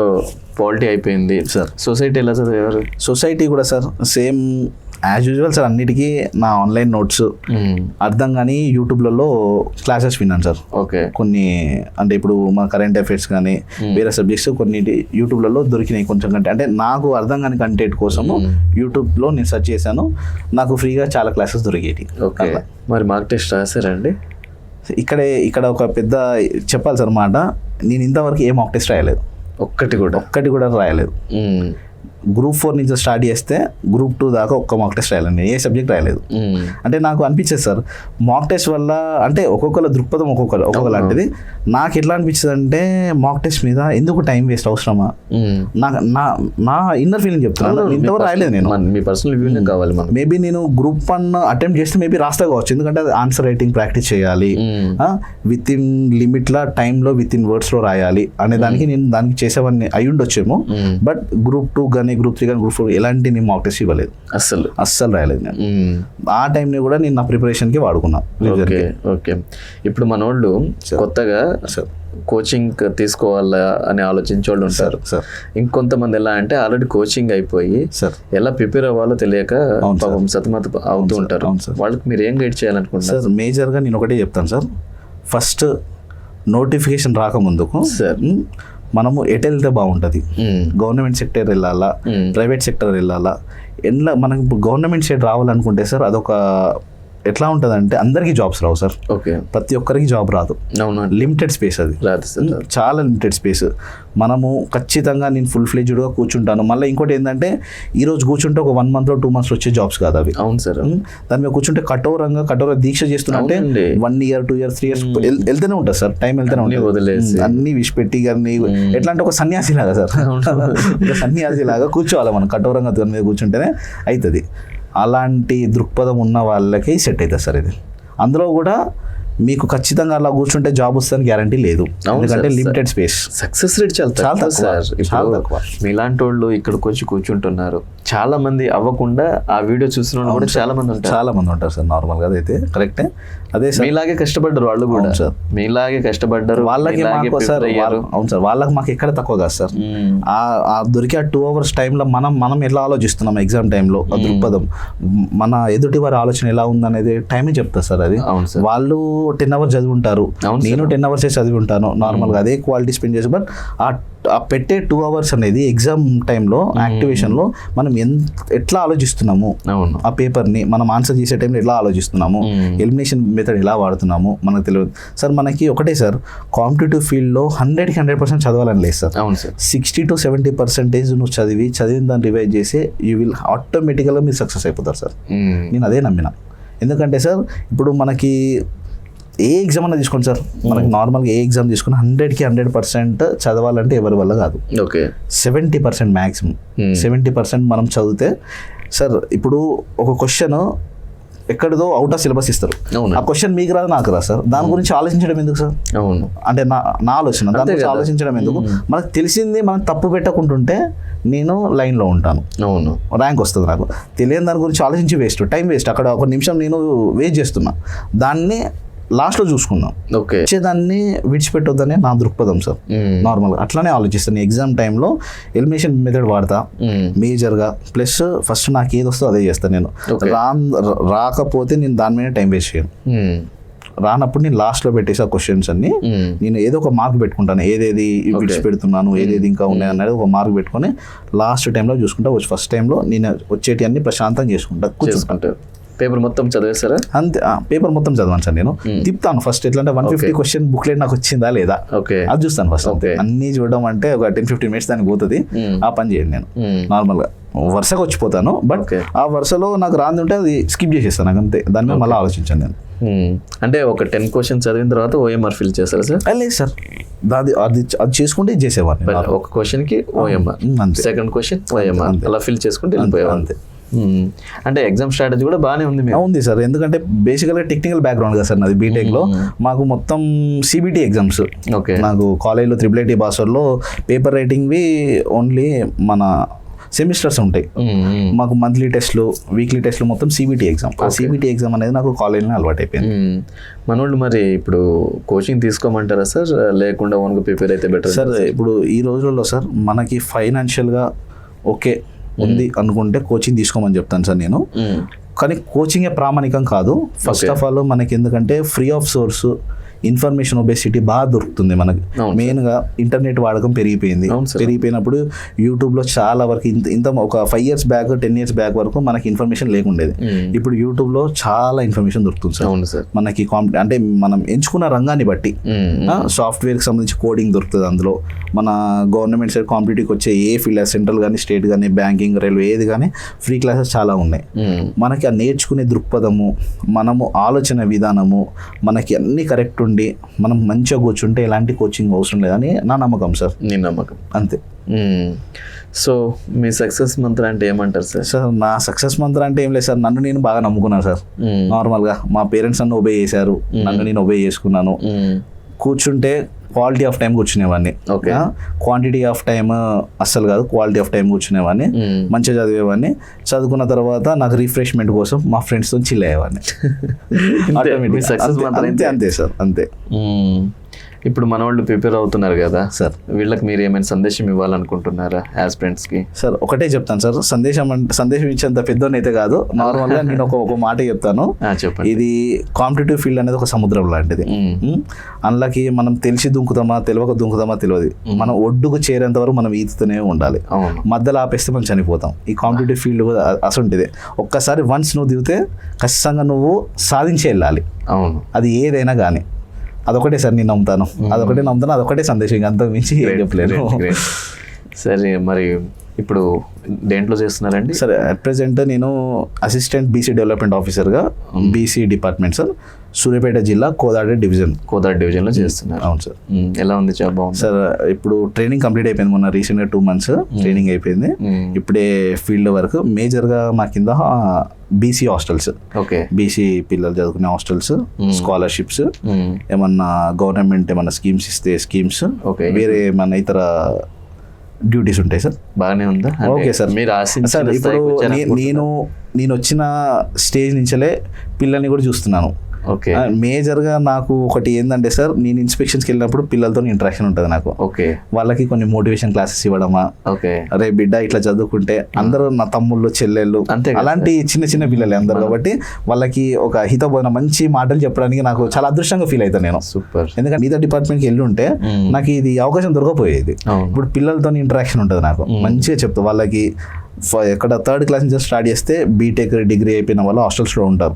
పాలిటీ అయిపోయింది సార్. సొసైటీ ఎలా చదివారు? సొసైటీ కూడా sir same as usual sir. అన్నిటికీ నా ఆన్లైన్ నోట్స్ అర్థం కానీ యూట్యూబ్లలో క్లాసెస్ విన్నాను సార్. కొన్ని అంటే ఇప్పుడు మా కరెంట్ అఫైర్స్ కానీ వేరే సబ్జెక్ట్స్ కొన్నిటి యూట్యూబ్లలో దొరికినాయి కొంచెం కంటే. అంటే నాకు అర్థం కాని కంటెంట్ కోసము యూట్యూబ్లో నేను సెర్చ్ చేశాను. నాకు ఫ్రీగా చాలా క్లాసెస్ దొరికేటి. మరి మార్క్ టెస్ట్ రాశారండి? ఇక్కడ ఒక పెద్ద చెప్పాలి సార్ మాట, నేను ఇంతవరకు ఏ మాక్ టెస్ట్ రాయలేదు. ఒక్కటి కూడా రాయలేదు. గ్రూప్ 4 నుంచి స్టార్ట్ చేస్తే గ్రూప్ 2 దాకా ఒక్క మాక్ టెస్ట్ రాయాలి, నేను ఏ సబ్జెక్ట్ రాయలేదు. అంటే నాకు అనిపించేది సార్ మాక్ టెస్ట్ వల్ల, అంటే ఒక్కొక్కరు దృక్పథం ఒక్కొక్క లాంటిది. నాకు ఎట్లా అనిపించింది అంటే మాక్ టెస్ట్ మీద ఎందుకు టైం వేస్ట్ అవసరమా, నా ఇన్నర్ ఫీలింగ్ చెప్తున్నాను. ఇంతవరకు రాయలేదు నేను, మీ పర్సనల్ వ్యూ కావాలి. మేబీ నేను గ్రూప్ 1 అటెంప్ట్ చేస్తే మేబీ రాస్తా కావచ్చు, ఎందుకంటే అది ఆన్సర్ రైటింగ్ ప్రాక్టీస్ చేయాలి, విత్ ఇన్ లిమిట్లా టైంలో విత్ ఇన్ వర్డ్స్లో రాయాలి అనే దానికి నేను దానికి చేసేవన్నీ అయి ఉండొచ్చేమో. బట్ గ్రూప్ 2 కానీ గ్రూప్ 3 కానీ గ్రూప్ 4 ఎలాంటి నేను మాక్ టెస్ట్ ఇవ్వలేదు, అస్సలు రాయలేదు నేను. ఆ టైంని కూడా నేను నా ప్రిపరేషన్కి వాడుకున్నా. ఓకే, ఇప్పుడు మన వాళ్ళు కొత్తగా కోచింగ్ తీసుకోవాలా అని ఆలోచించే వాళ్ళు ఉంటారు. ఇంకొంతమంది ఎలా అంటే ఆల్రెడీ కోచింగ్ అయిపోయి ఎలా ప్రిపేర్ అవ్వాలో తెలియక పాపం సతమత అవుతూ ఉంటారు. వాళ్ళకి మీరు ఏం గైడ్ చేయాలనుకుంటున్నారు? సార్ మేజర్గా నేను ఒకటే చెప్తాను సార్, ఫస్ట్ నోటిఫికేషన్ రాకముందుకు మనము ఎటు వెళ్తే బాగుంటుంది, గవర్నమెంట్ సెక్టర్ వెళ్ళాలా, ప్రైవేట్ సెక్టర్ వెళ్ళాలా, మనకు గవర్నమెంట్ సైడ్ రావాలనుకుంటే సార్ అదొక ఎట్లా ఉంటుంది అంటే అందరికీ జాబ్స్ రావు సార్. ఓకే, ప్రతి ఒక్కరికి జాబ్ రాదు, లిమిటెడ్ స్పేస్ అది, చాలా లిమిటెడ్ స్పేస్. మనము ఖచ్చితంగా నేను ఫుల్ ఫ్లెడ్జ్డ్గా కూర్చుంటాను. మళ్ళీ ఇంకోటి ఏంటంటే ఈ రోజు కూర్చుంటే ఒక 1 month 2 months వచ్చే జాబ్స్ కాదు అవి. అవును సార్, దాని మీద కూర్చుంటే కఠోర దీక్ష చేస్తున్నట్టే 1 year 2 years 3 years వెళ్తూనే ఉంటుంది సార్, టైం వెళ్తూనే ఉంటుంది. అన్ని విడిచిపెట్టి కానీ ఎట్లా అంటే ఒక సన్యాసి లాగా సార్, ఒక సన్యాసి లాగా కూర్చోవాలి మనం, కఠోరంగా దాని మీద కూర్చుంటేనే అవుతుంది. అలాంటి దృక్పథం ఉన్న వాళ్ళకి సెట్ అవుతుంది సార్ ఇది. అందులో కూడా మీకు ఖచ్చితంగా అలా కూర్చుంటే జాబ్ వస్తుందని గ్యారంటీ లేదు, ఎందుకంటే లిమిటెడ్ స్పేస్, సక్సెస్ రేట్ చాలా తక్కువ. మీలాంటి వాళ్ళు ఇక్కడికి వచ్చి కూర్చుంటున్నారు, చాలా మంది అవ్వకుండా ఆ వీడియో చూసిన కూడా చాలా మంది ఉంటారు సార్. నార్మల్ గా అయితే కరెక్టే, అదే సార్ మీలాగే కష్టపడ్డారు వాళ్ళు కూడా సార్, మీలాగే కష్టపడ్డారు. వాళ్ళకి సార్ అవును సార్, వాళ్ళకి మాకు ఎక్కడ తక్కువ కాదు సార్. ఆ దొరికే 2 hours టైంలో మనం ఎలా ఆలోచిస్తున్నాం ఎగ్జామ్ టైంలో, దృక్పథం మన ఎదుటి వారి ఆలోచన ఎలా ఉందనేది టైమే చెప్తారు సార్. అది వాళ్ళు 10 hours చదివి ఉంటారు, నేను 10 hours చదివి ఉంటాను నార్మల్గా, అదే క్వాలిటీ స్పెండ్ చేసి. బట్ ఆ పెట్టే 2 hours అనేది ఎగ్జామ్ టైంలో యాక్టివేషన్లో మనం ఎట్లా ఆలోచిస్తున్నాము, ఆ పేపర్ని మనం ఆన్సర్ చేసే టైంలో ఎలా ఆలోచిస్తున్నాము, ఎలిమినేషన్ మెథడ్ ఎలా వాడుతున్నాము మనకు తెలియదు సార్. మనకి ఒకటే సార్, కాంపిటేటివ్ ఫీల్డ్లో 100కి 100% చదవాలని లేదు సార్. 60 to 70% నువ్వు చదివిన దాన్ని రివైజ్ చేసి యూ విల్ ఆటోమేటిక్గా మీరు సక్సెస్ అయిపోతారు సార్. నేను అదే నమ్మిన. ఎందుకంటే సార్ ఇప్పుడు మనకి ఏ ఎగ్జామ్ అన్నా తీసుకోండి సార్, మనకి నార్మల్గా ఏ ఎగ్జామ్ తీసుకుని 100కి 100% చదవాలంటే ఎవరి వల్ల కాదు. 70% మ్యాక్సిమం 70% మనం చదివితే సార్, ఇప్పుడు ఒక క్వశ్చన్ ఎక్కడిదో అవుట్ ఆఫ్ సిలబస్ ఇస్తారు, ఆ క్వశ్చన్ మీకు రాదు నాకు రాదు సార్, దాని గురించి ఆలోచించడం ఎందుకు సార్? అంటే నా ఆలోచన దాని గురించి ఆలోచించడం ఎందుకు? మనకు తెలిసింది మనం తప్పు పెట్టకుంటుంటే నేను లైన్లో ఉంటాను, ర్యాంక్ వస్తుంది. నాకు తెలియని దాని గురించి ఆలోచించి వేస్ట్, టైం వేస్ట్. అక్కడ 1 నిమిషం నేను వేస్ట్ చేస్తున్నా, దాన్ని లాస్ట్లో చూసుకుందాం, వచ్చేదాన్ని విడిచిపెట్టొద్దనే నా దృక్పథం సార్. నార్మల్గా అట్లానే ఆలోచిస్తాను. ఎగ్జామ్ టైంలో ఎలిమినేషన్ మెథడ్ వాడతా మేజర్గా, ప్లస్ ఫస్ట్ నాకు ఏది వస్తుందో అదే చేస్తాను. నేను రాకపోతే నేను దాని మీద టైం వేస్ట్ చేయను. రానప్పుడు నేను లాస్ట్లో పెట్టేసి ఆ క్వశ్చన్స్ అన్ని నేను ఏదో ఒక మార్క్ పెట్టుకుంటాను, ఏదేది విడిచిపెడుతున్నాను, ఏదేది ఇంకా ఉన్నాయి అనేది ఒక మార్క్ పెట్టుకొని లాస్ట్ టైంలో చూసుకుంటా. ఫస్ట్ టైంలో నేను వచ్చేటి అన్ని ప్రశాంతంగా చేసుకుంటా, కూర్చుంటాను. పేపర్ మొత్తం చదివేస్తారా? అంతే, పేపర్ మొత్తం చదవాను సార్. నేను తిప్పుతాను ఫస్ట్, ఎట్లా అంటే 150 క్వశ్చన్ బుక్లెట్ నాకు వచ్చిందా లేదా అది చూస్తాను ఫస్ట్. అన్ని చూడడం అంటే ఒక 10-15 minutes దానికి పోతుంది. ఆ పని చేయండి. నేను నార్మల్గా వరుసగా వచ్చిపోతాను, బట్ ఆ వరుసలో నాకు రాంది ఉంటే అది స్కిప్ చేసేస్తాను, నాకు అంతే. దాని మీద మళ్ళీ ఆలోచించాను నేను. అంటే ఒక 10 questions చదివిన తర్వాత OMR ఫిల్ చేస్తారా సార్? లేదు సార్, అది చేసుకుంటే చేసేవాడిని. ఒక క్వశ్చన్కి OMR, సెకండ్ క్వశ్చన్ OMR అలా ఫిల్ చేసుకుంటే వెళ్ళిపోయేవారు. అంతే. అంటే ఎగ్జామ్ స్ట్రాటజీ కూడా బాగానే ఉంది సార్, ఎందుకంటే బేసికల్గా టెక్నికల్ బ్యాక్గ్రౌండ్ కదా సార్ నాది. బీటెక్లో మాకు మొత్తం CBT ఎగ్జామ్స్. నాకు కాలేజ్లో IIIT బాసర్లో పేపర్ రైటింగ్వి ఓన్లీ మన సెమిస్టర్స్ ఉంటాయి. మాకు మంత్లీ టెస్ట్లు, వీక్లీ టెస్ట్లు మొత్తం CBT ఎగ్జామ్. ఆ CBT ఎగ్జామ్ అనేది నాకు కాలేజ్లో అలవాటు అయిపోయింది. మనోళ్ళు మరి ఇప్పుడు కోచింగ్ తీసుకోమంటారా సార్, లేకుండా ఓన్గా ప్రిపేర్ అయితే బెటర్ సార్? ఇప్పుడు ఈ రోజుల్లో సార్ మనకి ఫైనాన్షియల్గా ఓకే ఉంది అనుకుంటే కోచింగ్ తీసుకోమని చెప్తాను సార్ నేను. కానీ కోచింగే ప్రామాణికం కాదు. ఫస్ట్ ఆఫ్ ఆల్ మనకి ఎందుకంటే free of swords information obesity బాగా దొరుకుతుంది మనకి. అవును. మెయిన్గా ఇంటర్నెట్ వాడకం పెరిగిపోయింది. అవును సార్. పెరిగిపోయినప్పుడు యూట్యూబ్లో చాలా వరకు ఇంత ఒక 5 years బ్యాక్ 10 years బ్యాక్ వరకు మనకి ఇన్ఫర్మేషన్ లేకుండేది. ఇప్పుడు యూట్యూబ్లో చాలా ఇన్ఫర్మేషన్ దొరుకుతుంది సార్. అవును సార్. మనకి అంటే మనం ఎంచుకున్న రంగాన్ని బట్టి సాఫ్ట్వేర్కి సంబంధించి కోడింగ్ దొరుకుతుంది అందులో. మన గవర్నమెంట్ సైడ్ కాంపిటేటివ్కి వచ్చే ఏ ఫీల్డ్ సెంట్రల్ కానీ స్టేట్ కానీ బ్యాంకింగ్ రైల్వే ఏది కానీ ఫ్రీ క్లాసెస్ చాలా ఉన్నాయి. మనకి ఆ నేర్చుకునే దృక్పథము, మనము ఆలోచన విధానము, మనకి అన్నీ కరెక్ట్ ఉండి మనం మంచిగా కూర్చుంటే ఎలాంటి కోచింగ్ అవసరం లేదని నా నమ్మకం సార్. నీ నమ్మకం అంతే. సో మీ సక్సెస్ మంత్రం అంటే ఏమంటారు సార్? సార్ నా సక్సెస్ మంత్రం అంటే ఏం లేదు సార్, నన్ను నేను బాగా నమ్ముకున్నాను సార్. నార్మల్గా మా పేరెంట్స్ నన్ను ఒబే చేశారు, నన్ను నేను ఒబే చేసుకున్నాను. కూర్చుంటే క్వాలిటీ ఆఫ్ టైం కూర్చునేవాడిని, క్వాంటిటీ ఆఫ్ టైం అస్సలు కాదు, క్వాలిటీ ఆఫ్ టైం కూర్చునేవాడిని, మంచిగా చదివేవాడిని. చదువుకున్న తర్వాత నాకు రిఫ్రెష్మెంట్ కోసం మా ఫ్రెండ్స్తో చిల్ అయ్యేవాడిని. అంతే సార్, అంతే. ఇప్పుడు మన వాళ్ళు ప్రిపేర్ అవుతున్నారు కదా సార్, వీళ్ళకి మీరు ఏమైనా సందేశం ఇవ్వాలనుకుంటున్నారా ఆస్పిరెంట్స్కి? సార్ ఒకటే చెప్తాను సార్, సందేశం ఇచ్చేంత పెద్దోని అయితే కాదు, నార్మల్గా నేను ఒక మాట చెప్తాను. చెప్పండి. ఇది కాంపిటేటివ్ ఫీల్డ్ అనేది ఒక సముద్రం లాంటిది. అందులోకి మనం తెలిసి దుంకుతామా తెలియక దుంకుతామా తెలియదు. మనం ఒడ్డుకు చేరేంత వరకు మనం ఈదుతూనే ఉండాలి. మధ్యలో ఆపేస్తే మనం చనిపోతాం. ఈ కాంపిటేటివ్ ఫీల్డ్ అసంటిదే. ఒక్కసారి వన్స్ నువ్వు దిగితే ఖచ్చితంగా నువ్వు సాధించి వెళ్ళాలి. అవును, అది ఏదైనా కానీ. అదొకటే సార్ నేను నమ్ముతాను, అదొకటే సందేశం, అంతకు మించి ఏం చెప్పలేను. సరే, మరి ఇప్పుడు దేంట్లో చేస్తున్నారండి? సార్ అట్ ప్రెసెంట్ నేను అసిస్టెంట్ బీసీ డెవలప్మెంట్ ఆఫీసర్గా బీసీ డిపార్ట్మెంట్ సార్, సూర్యాపేట జిల్లా కోదాడ డివిజన్లో చేస్తున్నారు. అవును సార్. ఎలా ఉంది జాబ్? బాగుంది సార్. ఇప్పుడు ట్రైనింగ్ కంప్లీట్ అయిపోయింది, మొన్న రీసెంట్గా 2 months ట్రైనింగ్ అయిపోయింది. ఇప్పుడే ఫీల్డ్ వర్క్. మేజర్గా మా కింద బీసీ హాస్టల్స్, బీసీ పిల్లలు చదువుకునే హాస్టల్స్, స్కాలర్షిప్స్, ఏమన్నా గవర్నమెంట్ ఏమన్నా స్కీమ్స్ ఇస్తే స్కీమ్స్, వేరే ఏమన్నా ఇతర డ్యూటీస్ ఉంటాయి సార్. బాగానే ఉందా? Okay sir. మీరు సార్ ఇప్పుడు నేను వచ్చిన స్టేజ్ నుంచే పిల్లల్ని కూడా చూస్తున్నాను. ఓకే. మేజర్గా నాకు ఒకటి ఏంటంటే సార్, నేను ఇన్స్పెక్షన్స్కి వెళ్ళినప్పుడు పిల్లలతో ఇంటరాక్షన్ ఉంటుంది నాకు. ఓకే. వాళ్ళకి కొన్ని మోటివేషన్ క్లాసెస్ ఇవ్వడమా, అరే బిడ్డ ఇట్లా చదువుకుంటే, అందరూ నా తమ్ముళ్ళు చెల్లెళ్ళు అలాంటి చిన్న చిన్న పిల్లలే అందరు, కాబట్టి వాళ్ళకి ఒక హితబోధన మంచి మాటలు చెప్పడానికి నాకు చాలా అదృష్టంగా ఫీల్ అవుతాను నేను. సూపర్. ఎందుకంటే మిగతా డిపార్ట్మెంట్కి వెళ్ళి ఉంటే నాకు ఇది అవకాశం దొరకపోయేది. ఇప్పుడు పిల్లలతో ఇంటరాక్షన్ ఉంటుంది నాకు, మంచిగా చెప్తా వాళ్ళకి. ఎక్కడ 3rd class నుంచి స్టార్ట్ చేస్తే బీటెక్ డిగ్రీ అయిపోయిన వాళ్ళు హాస్టల్స్లో ఉంటారు.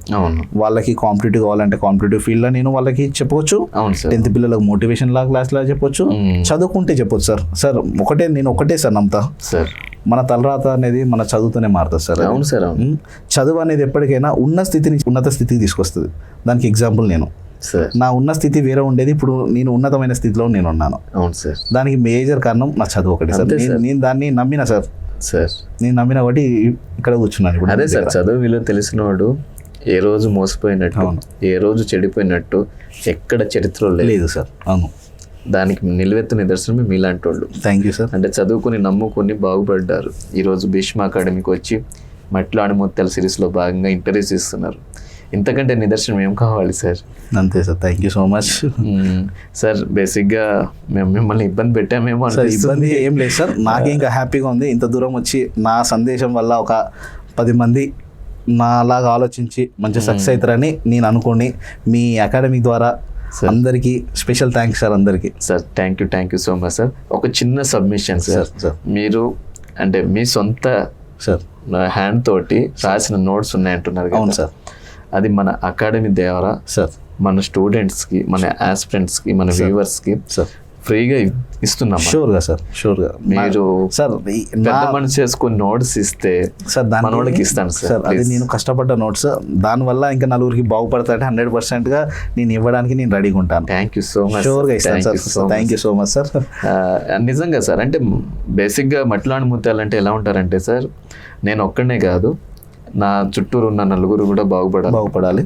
వాళ్ళకి కాంపిటేటివ్ కావాలంటే కాంపిటేటివ్ ఫీల్డ్లో నేను వాళ్ళకి చెప్పొచ్చు. 10th పిల్లలకు మోటివేషన్ క్లాస్లో చెప్పొచ్చు, చదువుకుంటే చెప్పొచ్చు సార్. సార్ నేను ఒకటే సార్ నమ్ముతా సార్, మన తలరాత అనేది మన చదువుతూనే మారుతుంది సార్. అవును సార్. చదువు అనేది ఎప్పటికైనా ఉన్న స్థితి నుంచి ఉన్నత స్థితికి తీసుకొస్తుంది. దానికి ఎగ్జాంపుల్ నేను. నా ఉన్న స్థితి వేరే ఉండేది, ఇప్పుడు నేను ఉన్నతమైన స్థితిలో నేను ఉన్నాను. అవును సార్. దానికి మేజర్ కారణం నా చదువు ఒకటి సార్. నేను దాన్ని నమ్మిన సార్. నేను నమ్మిన ఒకటి ఇక్కడ కూర్చున్నాను ఇప్పుడు. అదే సార్, చదువు విలువ తెలిసినవాడు ఏ రోజు మోసపోయినట్టు, ఏ రోజు చెడిపోయినట్టు ఎక్కడ చరిత్రలో లేదు సార్. అవును, దానికి నిలువెత్తు నిదర్శనమే మీలాంటి వాళ్ళు. Thank you sir. అంటే చదువుకుని నమ్ముకొని బాగుపడ్డారు. ఈరోజు భీష్మ అకాడమీకి వచ్చి మట్టిలో ఆణిముత్యాల సిరీస్లో భాగంగా ఇంటర్వ్యూస్ ఇస్తున్నారు. ఇంతకంటే నిదర్శనం ఏం కావాలి సార్? అంతే sir. Thank you so much sir. బేసిక్గా మేము మిమ్మల్ని ఇబ్బంది పెట్టామేమో. ఇబ్బంది ఏం లేదు సార్, నాకే ఇంకా హ్యాపీగా ఉంది. ఇంత దూరం వచ్చి నా సందేశం వల్ల ఒక 10 మంది నాలాగా ఆలోచించి మంచి సక్సెస్ అవుతారని నేను అనుకోండి. మీ అకాడమీ ద్వారా అందరికీ స్పెషల్ థ్యాంక్స్ సార్. అందరికీ sir thank you so much sir. ఒక చిన్న సబ్మిషన్ సార్. మీరు అంటే మీ సొంత సార్ హ్యాండ్ తోటి రాసిన నోట్స్ ఉన్నాయంటున్నారు కదా. అవును సార్. అది మన అకాడమీ ద్వారా సార్ మన స్టూడెంట్స్కి, మన ఆస్పిరెంట్స్కి, మన వ్యూవర్స్కి సార్ ఫ్రీగా ఇస్తున్నాం. షూర్గా సార్, షూర్గా. మీరు సార్ పెద్ద మనసు చేసుకుని నోట్స్ ఇస్తే సార్ మనోళ్ళకి ఇస్తాను సార్. అది నేను కష్టపడ్డ నోట్స్, దానివల్ల ఇంకా నలుగురికి బాగుపడతాయంటే 100%గా నేను ఇవ్వడానికి నేను రెడీగా ఉంటాను. Thank you so much. షూర్గా ఇస్తాను sir. Thank you so much sir. నిజంగా సార్, అంటే బేసిక్గా మట్టిలాంటి ముత్యాలంటే ఎలా ఉంటారంటే సార్, నేను ఒక్కడనే కాదు, నా చుట్టూరు ఉన్న నలుగురు కూడా బాగుపడాలి.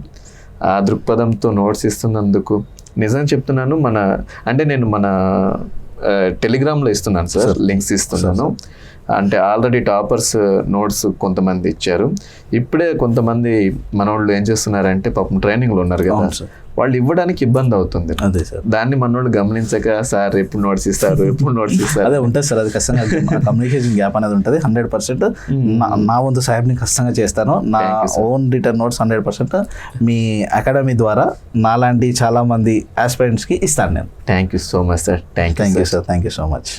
ఆ దృక్పథంతో నోట్స్ ఇస్తున్నందుకు నిజం చెప్తున్నాను. నేను మన టెలిగ్రామ్లో ఇస్తున్నాను సార్, లింక్స్ ఇస్తున్నాను. అంటే ఆల్రెడీ టాపర్స్ నోట్స్ కొంతమంది ఇచ్చారు. ఇప్పుడే కొంతమంది మనోళ్ళు ఏం చేస్తున్నారంటే పాపం ట్రైనింగ్లో ఉన్నారు కదా, వాళ్ళు ఇవ్వడానికి ఇబ్బంది అవుతుంది. అదే సార్, దాన్ని మనోళ్ళు గమనించక సార్ ఎప్పుడు నోట్స్ ఇస్తారు ఎప్పుడు నోట్స్ ఇస్తారు. అదే ఉంటుంది సార్, అది ఖచ్చితంగా కమ్యూనికేషన్ గ్యాప్ అనేది ఉంటుంది. 100% నా వంతు సాహెబ్ని ఖచ్చితంగా చేస్తాను. నా ఓన్ రిటర్న్ నోట్స్ 100% మీ అకాడమీ ద్వారా నాలాంటి చాలా మంది ఆస్పిరెంట్స్కి ఇస్తాను నేను. Thank you so much sir. Thank you sir, thank you so much.